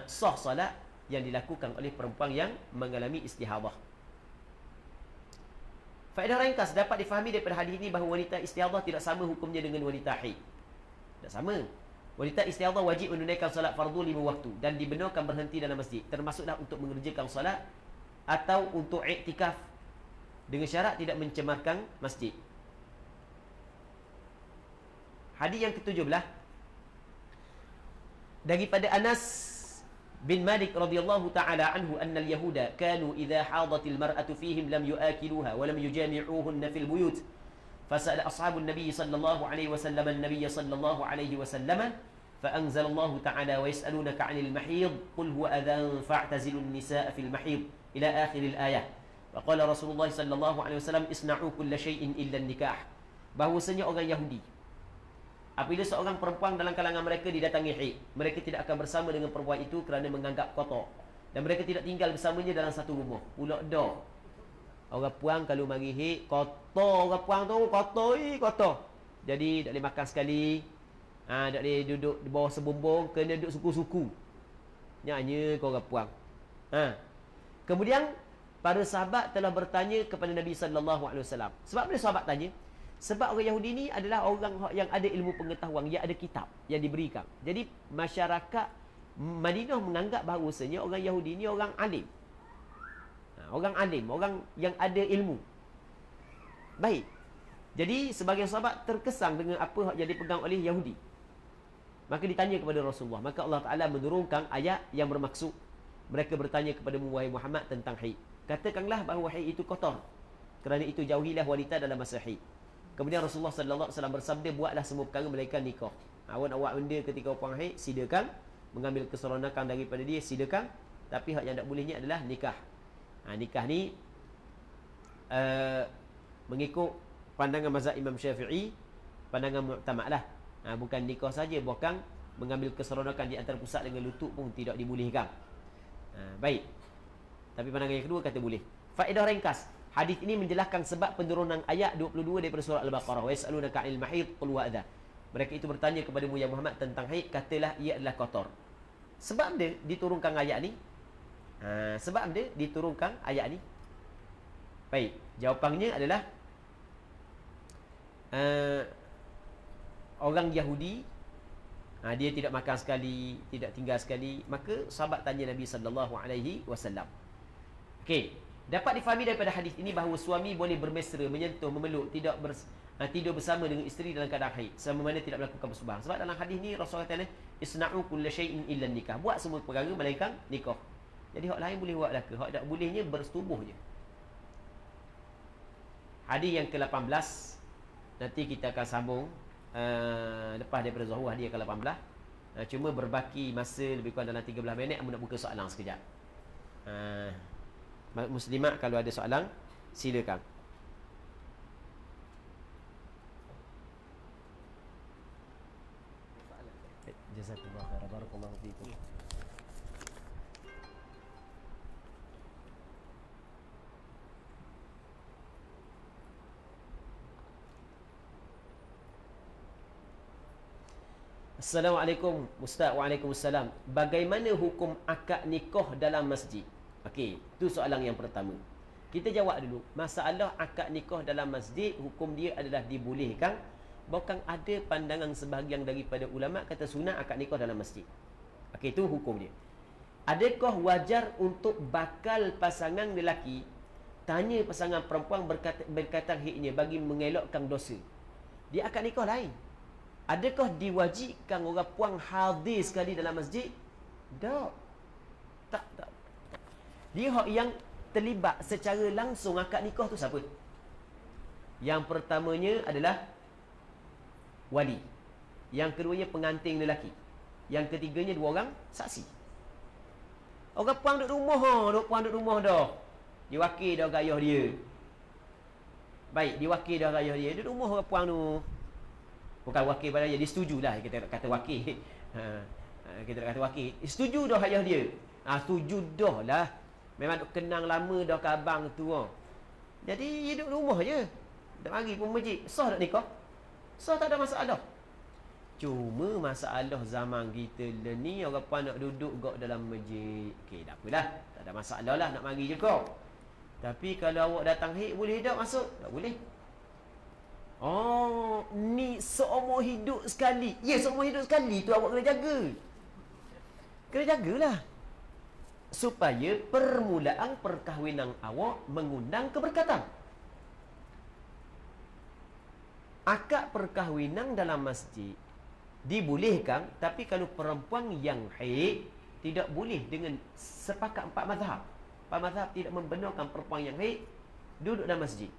sah solat yang dilakukan oleh perempuan yang mengalami istihadah. Faedah ringkas dapat difahami daripada hadis ini bahawa wanita istihadah tidak sama hukumnya dengan wanita haid. Tak sama. Wanita istihadah wajib menunaikan solat fardu 5 waktu dan dibenarkan berhenti dalam masjid, termasuklah untuk mengerjakan solat atau untuk iktikaf dengan syarat tidak mencemarkan masjid. Hadis yang ke-17 daripada Anas bin Malik radhiyallahu ta'ala anhu anna al-yahuda kanu idha hadatil mar'atu fihim lam yu'akiluha wa lam yujami'uhunna fil buyut fasa'ala ashabun nabiy sallallahu alaihi wasallam an-nabiy sallallahu alaihi wasallam فأنزل الله تعالى ويسألونك عن المحيض قل هو أذى فاعتزلوا النساء في المحيض إلى آخر الآية وقال رسول الله صلى الله عليه وسلم اصنعوا كل شيء إلا النكاح. Bahawasanya orang Yahudi apabila seorang perempuan dalam kalangan mereka didatangi haid, mereka tidak akan bersama dengan perempuan itu kerana menganggap kotor. Dan mereka tidak tinggal bersamanya dalam satu rumah. Pulak dah. Orang puang kalau mari haid, kotor orang puang tu, kotor. Jadi tak boleh makan sekali. Tak boleh duduk di bawah sebumbung, kena duduk suku-suku. Nyanyi kau orang puang. Kemudian para sahabat telah bertanya kepada Nabi sallallahu alaihi wasallam. Sebab bila sahabat tanya? Sebab orang Yahudi ni adalah orang yang ada ilmu pengetahuan, yang ada kitab yang diberikan. Jadi masyarakat Madinah menganggap bahawasanya orang Yahudi ni orang alim. Orang alim, orang yang ada ilmu. Baik. Jadi sebagian sahabat terkesan dengan apa yang dipegang oleh Yahudi. Maka ditanya kepada Rasulullah. Maka Allah Ta'ala menurunkan ayat yang bermaksud. Mereka bertanya kepada wahai Muhammad tentang haid. Katakanlah bahawa haid itu kotor. Kerana itu jauhilah wanita dalam masa haid. Kemudian Rasulullah sallallahu alaihi wasallam bersabda, buatlah semua perkara melainkan nikah. Awak benda ketika orang haid, silakan. Mengambil keseronokan daripada dia, silakan. Tapi hak yang tak bolehnya adalah nikah. Nikah ni mengikut pandangan mazhab Imam Syafi'i, pandangan mu'tamad lah. Bukan nikah saja, bahkan mengambil keseronokan di antara pusat dengan lutut pun tidak dibolehkan. Baik. Tapi pandangan yang kedua kata boleh. Faedah ringkas. Hadis ini menjelaskan sebab penurunan ayat 22 daripada surah Al-Baqarah. Wa yas'alunaka 'anil mahid qul huwa adha. Mereka itu bertanya kepadamu ya Muhammad tentang haid, katalah ia adalah kotor. Sebab dia diturunkan ayat ni. Sebab dia diturunkan ayat ni. Baik, jawapannya adalah orang Yahudi, dia tidak makan sekali, tidak tinggal sekali, maka sahabat tanya Nabi sallallahu alaihi wasallam. Okey, dapat difahami daripada hadis ini bahawa suami boleh bermesra, menyentuh, memeluk, tidur bersama dengan isteri dalam keadaan haid, selama mana tidak melakukan persubahan. Sebab dalam hadis ni Rasulullah kata, isna'u kulla syai'in illa nikah. Buat semua perkara melainkan nikah. Jadi hak lain boleh buat dah ke? Hak tak bolehnya bersetubuh je. Hadis yang ke-18 nanti kita akan sambung lepas daripada Zuhur, hadis yang ke-18. Cuma berbaki masa lebih kurang dalam 13 minit. Aku nak buka soalan sekejap. Muslimat kalau ada soalan silakan. Jazakallahu khairan, barakallahu fiikum. Assalamualaikum Ustaz. Waalaikumsalam. Bagaimana hukum akad nikah dalam masjid? Okey, itu soalan yang pertama. Kita jawab dulu. Masalah akad nikah dalam masjid, hukum dia adalah dibolehkan. Bahkan ada pandangan sebahagian daripada ulama kata sunat akad nikah dalam masjid. Okey, itu hukum dia. Adakah wajar untuk bakal pasangan lelaki tanya pasangan perempuan berkaitan haidnya bagi mengelakkan dosa? Dia akad nikah lain. Adakah diwajibkan orang puan hadir sekali dalam masjid? Tak. Dia yang terlibat secara langsung akad nikah tu siapa? Yang pertamanya adalah wali. Yang keduanya pengantin lelaki. Yang ketiganya dua orang saksi. Orang puan duduk rumah dah. Dia wakil dah gayah dia. Baik, dia wakil dah gayah dia. Duduk rumah orang puan tu. Bukan wakil pada dia, dia setujulah kita kata wakil. Kita kata wakil. Setuju dah ayah dia. Setuju dah lah. Memang duk kenang lama dah ke abang tu. Jadi hidup rumah je. Tak mari pun masjid. Sah tak nikah? Sah, tak ada masalah. Cuma masalah zaman kita ni orang puan nak duduk gak dalam masjid. Okey, tak apalah. Tak ada masalah lah nak mari je kau. Tapi kalau awak datang haid boleh tak masuk? Tak boleh. Ni seumur hidup sekali. Ya, seumur hidup sekali tu awak kena jaga. Kena jagalah. Supaya permulaan perkahwinan awak mengundang keberkatan. Akad perkahwinan dalam masjid dibolehkan, tapi kalau perempuan yang haid tidak boleh dengan sepakat 4 mazhab. 4 mazhab tidak membenarkan perempuan yang haid duduk dalam masjid.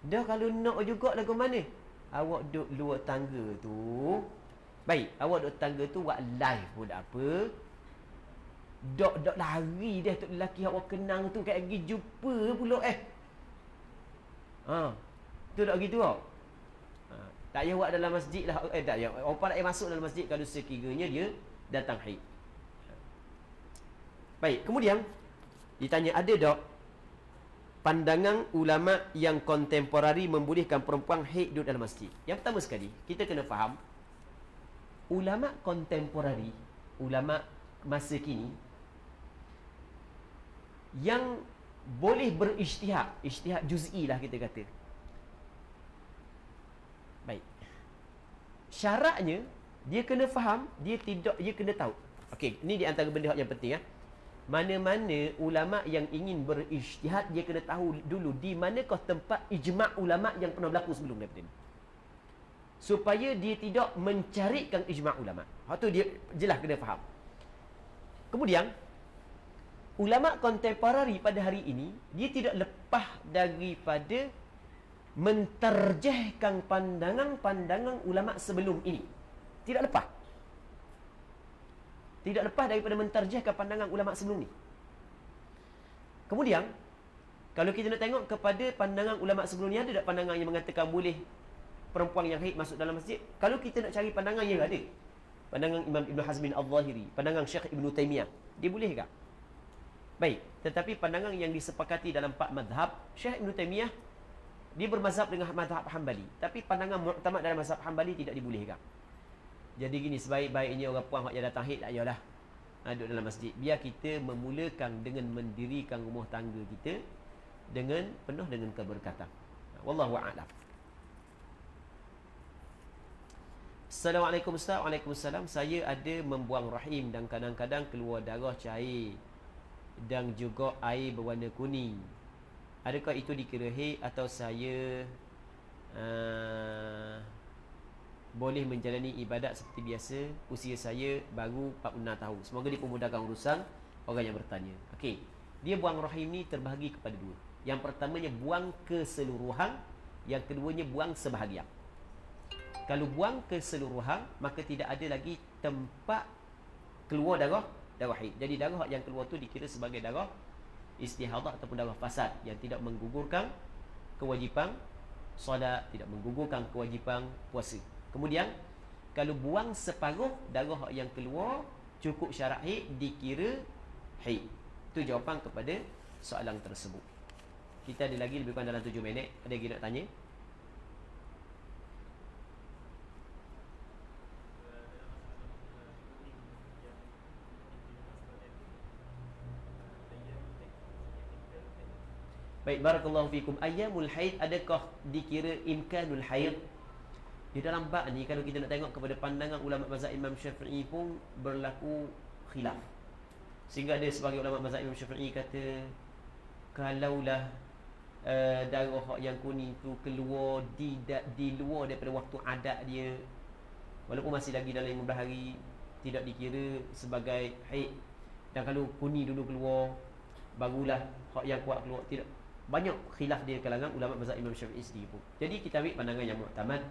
Dah kalau nak juga lagu mana? Awak duduk luar tangga tu. Baik, awak duduk tangga tu buat live pun tak apa. Dok lari dia tu lelaki awak kenang tu kayak pergi jumpa pula tu tak gitu tau. Tak payah buat dalam masjid lah. Tak payah. Orang tak payah masuk dalam masjid kalau sekiranya dia datang haid. Baik, kemudian ditanya ada tak pandangan ulama yang kontemporari membolehkan perempuan haid duduk dalam masjid? Yang pertama sekali, kita kena faham ulama kontemporari, ulama masa kini yang boleh berijtihad, ijtihad juz'i lah kita kata. Baik. Syaratnya dia kena faham, dia kena tahu. Okey, ini di antara benda yang penting Mana-mana ulama yang ingin berijtihad, dia kena tahu dulu di manakah tempat ijma' ulama yang pernah berlaku sebelum daripada ini. Supaya dia tidak mencarikan ijma' ulama. Tu dia jelas kena faham. Kemudian ulama kontemporari pada hari ini dia tidak lepas daripada menterjehkan pandangan-pandangan ulama sebelum ini. Tidak lepas. Tidak lepas daripada menterjehkan pandangan ulama sebelum ni. Kemudian kalau kita nak tengok kepada pandangan ulama sebelum ni, ada tak pandangan yang mengatakan boleh perempuan yang haid masuk dalam masjid? Kalau kita nak cari pandangan yang ada, pandangan Imam Ibn Hazmin Al-Zahiri, pandangan Syekh Ibn Taymiyah, dia boleh tak? Baik, tetapi pandangan yang disepakati dalam 4 mazhab, Syekh Ibn Taimiyah dia bermazhab dengan mazhab Hambali, tapi pandangan muktamad dalam mazhab Hambali tidak dibolehkan. Jadi gini, sebaik-baiknya orang puan yang datang haid tak payahlah duduk dalam masjid. Biar kita memulakan dengan mendirikan rumah tangga kita dengan penuh dengan keberkatan. Wallahu a'lam. Assalamualaikum Ustaz. Waalaikumsalam. Saya ada membuang rahim dan kadang-kadang keluar darah cair dan juga air berwarna kuning. Adakah itu dikira haid atau saya boleh menjalani ibadat seperti biasa? Usia saya baru 46 tahun. Semoga dipermudahkan urusan orang yang bertanya. Okey. Dia buang rahim ni terbahagi kepada dua. Yang pertamanya buang keseluruhan, yang keduanya buang sebahagian. Kalau buang keseluruhan, maka tidak ada lagi tempat keluar darah haid. Jadi darah yang keluar tu dikira sebagai darah istihadah ataupun darah fasad yang tidak menggugurkan kewajipan solat, tidak menggugurkan kewajipan puasa. Kemudian kalau buang separuh, darah yang keluar cukup syarat haid, dikira haid. Itu jawapan kepada soalan tersebut. Kita ada lagi lebih kurang dalam 7 minit. Ada lagi nak tanya? Baik, barakallahu fikum. Ayyamul haid, adakah dikira imkanul haid? Di dalam bab ni, kalau kita nak tengok kepada pandangan ulama mazhab Imam Syafi'i pun berlaku khilaf. Sehingga ada sebagai ulama mazhab Imam Syafi'i kata, kalaulah darah yang kuning tu keluar di luar daripada waktu adat dia, walaupun masih lagi dalam 15 hari, tidak dikira sebagai haid. Dan kalau kuning dulu keluar, barulah hak yang kuat keluar. Tidak. Banyak khilaf di kalangan ulama mazhab Imam Syafi'i sendiri pun. Jadi kita ambil pandangan yang muktamad.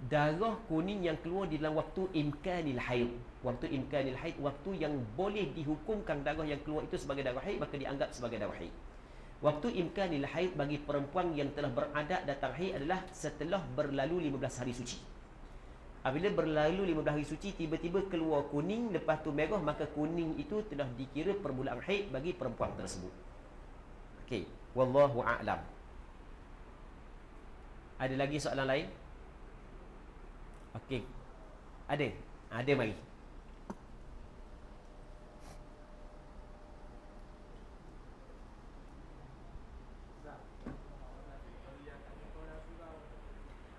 Darah kuning yang keluar di dalam waktu imkanil haid. Waktu imkanil haid, waktu yang boleh dihukumkan darah yang keluar itu sebagai darah haid, maka dianggap sebagai darah haid. Waktu imkanil haid bagi perempuan yang telah beradat datang haid adalah setelah berlalu 15 hari suci. Apabila berlalu 15 hari suci, tiba-tiba keluar kuning, lepas tu merah, maka kuning itu telah dikira permulaan haid bagi perempuan tersebut. Okey, wallahu a'lam. Ada lagi soalan lain? Okey. Ada? Ada, mari.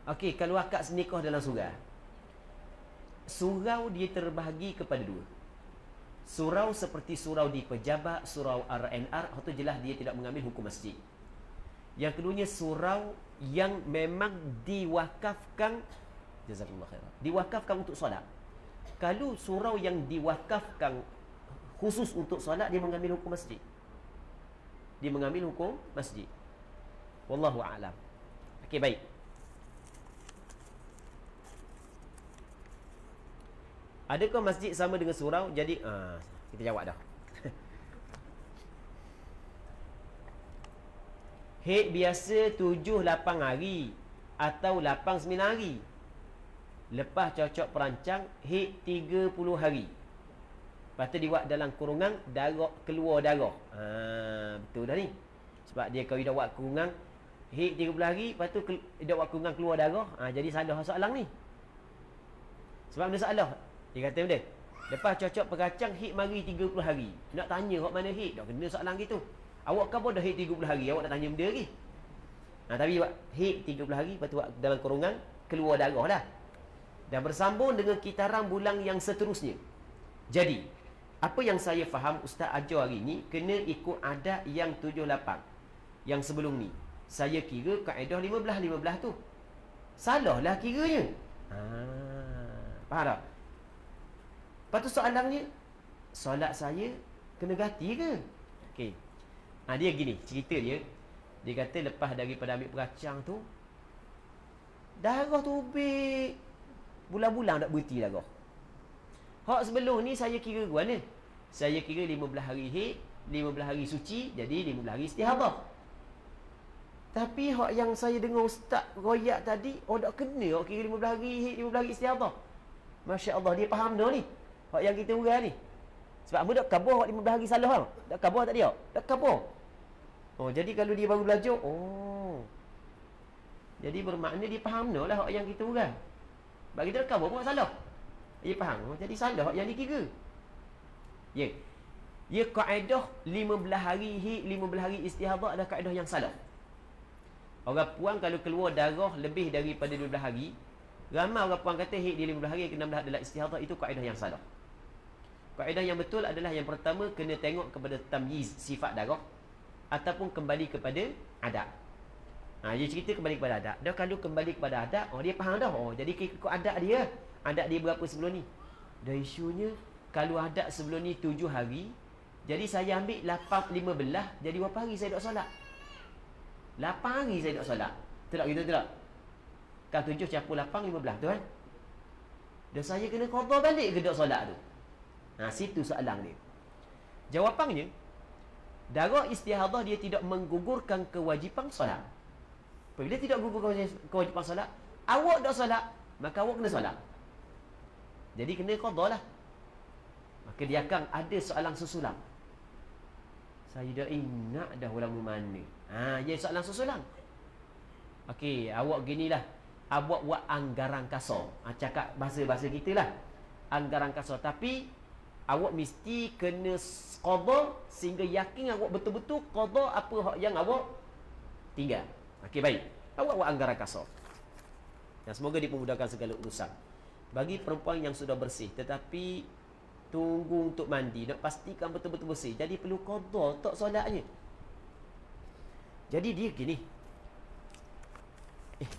Okey, kalau akad senikah dalam surau. Surau dia terbahagi kepada dua. Surau seperti surau di pejabat, surau RNR, itu jelas dia tidak mengambil hukum masjid. Yang keduanya surau yang memang diwakafkan, jazakallahu khairan, diwakafkan untuk solat. Kalau surau yang diwakafkan khusus untuk solat, dia mengambil hukum masjid. Dia mengambil hukum masjid. Wallahu a'lam. Okey, baik. Adakah masjid sama dengan surau? Jadi kita jawab dah. Haid biasa 7-8 hari atau 8-9 hari. Lepas cocok perancang, haid 30 hari. Lepas tu dibuat dalam kurungan darah, keluar darah. Betul dah ni. Sebab dia kalau dia buat kurungan haid 30 hari, lepas tu dia buat kurungan keluar darah, jadi salah soalan ni. Sebab dia salah. Dia kata benda, lepas cocok perancang haid mari 30 hari. Nak tanya hak mana haid? Tak kena soalan gitu. Awak kan pun dah haid 30 hari, awak nak tanya benda lagi. Tapi buat haid 30 hari, lepas tu buat dalam kurungan keluar darah dah. Dan bersambung dengan kitaran bulan yang seterusnya. Jadi, apa yang saya faham Ustaz ajar hari ni, kena ikut adat yang 7-8. Yang sebelum ni, saya kira kaedah 15-15 tu. Salahlah kiranya. Faham tak? Lepas tu soalannya, solat saya kena ganti ke? Okey. Dia gini, cerita dia. Dia kata lepas daripada ambil perancang tu, darah tu ubik. Bulan-bulan tak berhenti darah. Hak sebelum ni saya kira mana? Saya kira 15 hari haid, 15 hari suci, jadi 15 hari istihadah. Tapi hak yang saya dengar ustaz royak tadi, tak kena hak kira 15 hari haid, 15 hari istihadah. Masya Allah, dia faham dah ni. Hak yang kita urang ni. Sebab apa dak kabur 15 hari salah bang. Dak kabur tak dia? Dak kabur. Oh, jadi kalau dia baru belajar, oh. Jadi bermakna dia faham lah hak yang kita urang. Bagi dia dak kabur pun salah. Dia faham. Oh, jadi salah hak yang dikira. Ya. Ya kaedah 15 hari 15 hari istihadah adalah kaedah yang salah. Orang puan kalau keluar darah lebih daripada 12 hari, ramai orang puan kata dia 15 hari ke 16 adalah istihadah, itu kaedah yang salah. Kaedah yang betul adalah yang pertama kena tengok kepada tamyiz sifat darah ataupun kembali kepada adat. Dia cerita kembali kepada adat. Dah kalau kembali kepada adat, dia faham dah. Jadi ikut adat dia. Adat dia berapa sebelum ni? Dah isunya kalau adat sebelum ni 7 hari, jadi saya ambil 8 15, jadi berapa hari saya dok solat? 8 hari saya dok solat. Betul tak gitu tak? Kan 7 campur 8 15 tu kan? Dan saya kena qada balik ke dok solat tu? Situ soalan dia. Jawapannya, darah istihadah dia tidak menggugurkan kewajipan solat. Apabila tidak gugurkan kewajipan solat, awak dak solat, maka awak kena solat. Jadi kena qada lah. Maka dia akan ada soalan susulan. Saya dah ingat dah ulama mana. Jadi soalan susulan. Okey, awak ginilah. Awak buat anggaran kasar. Cakap bahasa-bahasa kita lah. Anggaran kasar. Tapi awak mesti kena qada sehingga yakin awak betul-betul qada apa hak yang awak tinggal. Okey, baik. Awak buat anggaran kasar. Dan semoga dipermudahkan segala urusan. Bagi perempuan yang sudah bersih tetapi tunggu untuk mandi, nak pastikan betul-betul bersih, jadi perlu qada tak solatnya. Jadi dia gini.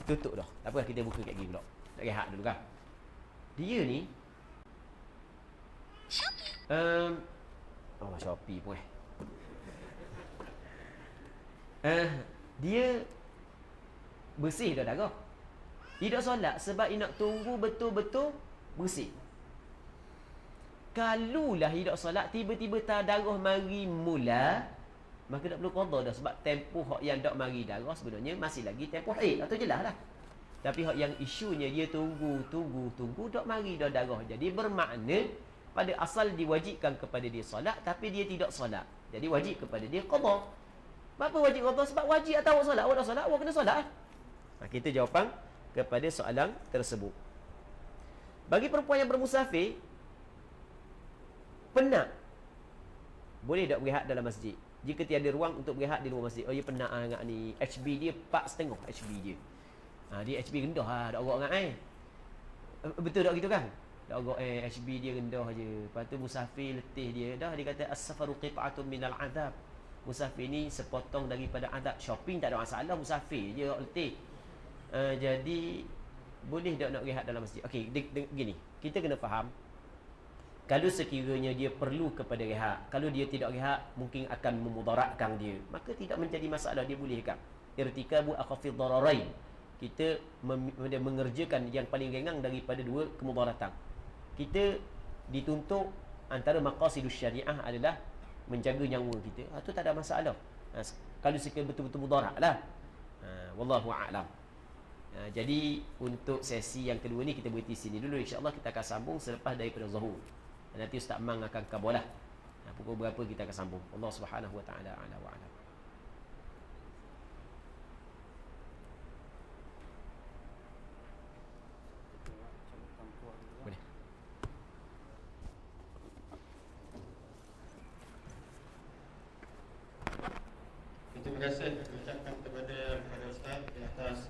Tutup dah. Tak apa, kita buka kat gini pula. Nak rehat dulu kan. Dia ni Shopee pun dia bersih dah darah. Dia tak solat sebab dia nak tunggu betul-betul bersih. Kalulah dia tak solat, tiba-tiba darah mari mula, maka tak perlu qada dah, sebab tempoh hak yang tak mari darah sebenarnya masih lagi tempoh haid. Atau jelas lah. Tapi hak yang isunya dia tunggu tak mari dah darah. Jadi bermakna pada asal diwajibkan kepada dia solat, tapi dia tidak solat. Jadi wajib kepada dia qada. Kenapa wajib qada? Sebab wajib atau awak solat, awak dah solat, awak kena solat. Kita jawapan kepada soalan tersebut. Bagi perempuan yang bermusafir, penat, boleh tak berehat dalam masjid? Jika tiada ruang untuk berehat di luar masjid. Dia penat sangat ni. HB dia 4,5 HB dia. Dia HB rendah lah. Tak agak sangat betul tak gitu kan? Tak agak HB dia rendah je. Lepas tu musafir letih dia. Dah dia kata as-safaru qit'atun minal adab. Musafir ni sepotong daripada adab. Shopping tak ada masalah, musafir je letih. Jadi boleh tak nak rehat dalam masjid? Okey, gini. Kita kena faham, kalau sekiranya dia perlu kepada rehat, kalau dia tidak rehat mungkin akan memudaratkan dia, maka tidak menjadi masalah, dia bolehkan. Irtikabu akhafid dararain. Kita mengerjakan yang paling ringan daripada dua kemudaratan. Kita dituntut antara maqasidus syariah adalah menjaga nyawa kita. Itu tak ada masalah. Kalau sekiranya betul-betul mudarat lah. Wallahu a'lam. Jadi untuk sesi yang kedua ni kita berhenti sini dulu. InsyaAllah kita akan sambung selepas daripada Zuhur. Nanti Ustaz Mang akan kabalah. Pukul berapa kita akan sambung. Allah Subhanahu wa taala a'la wa a'lam. Boleh. Terima kasih ucapkan kepada Ustaz di atas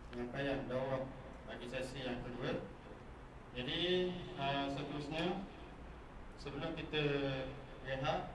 penyampaian dakwah bagi sesi yang kedua. Jadi seterusnya, sebelum kita rehat,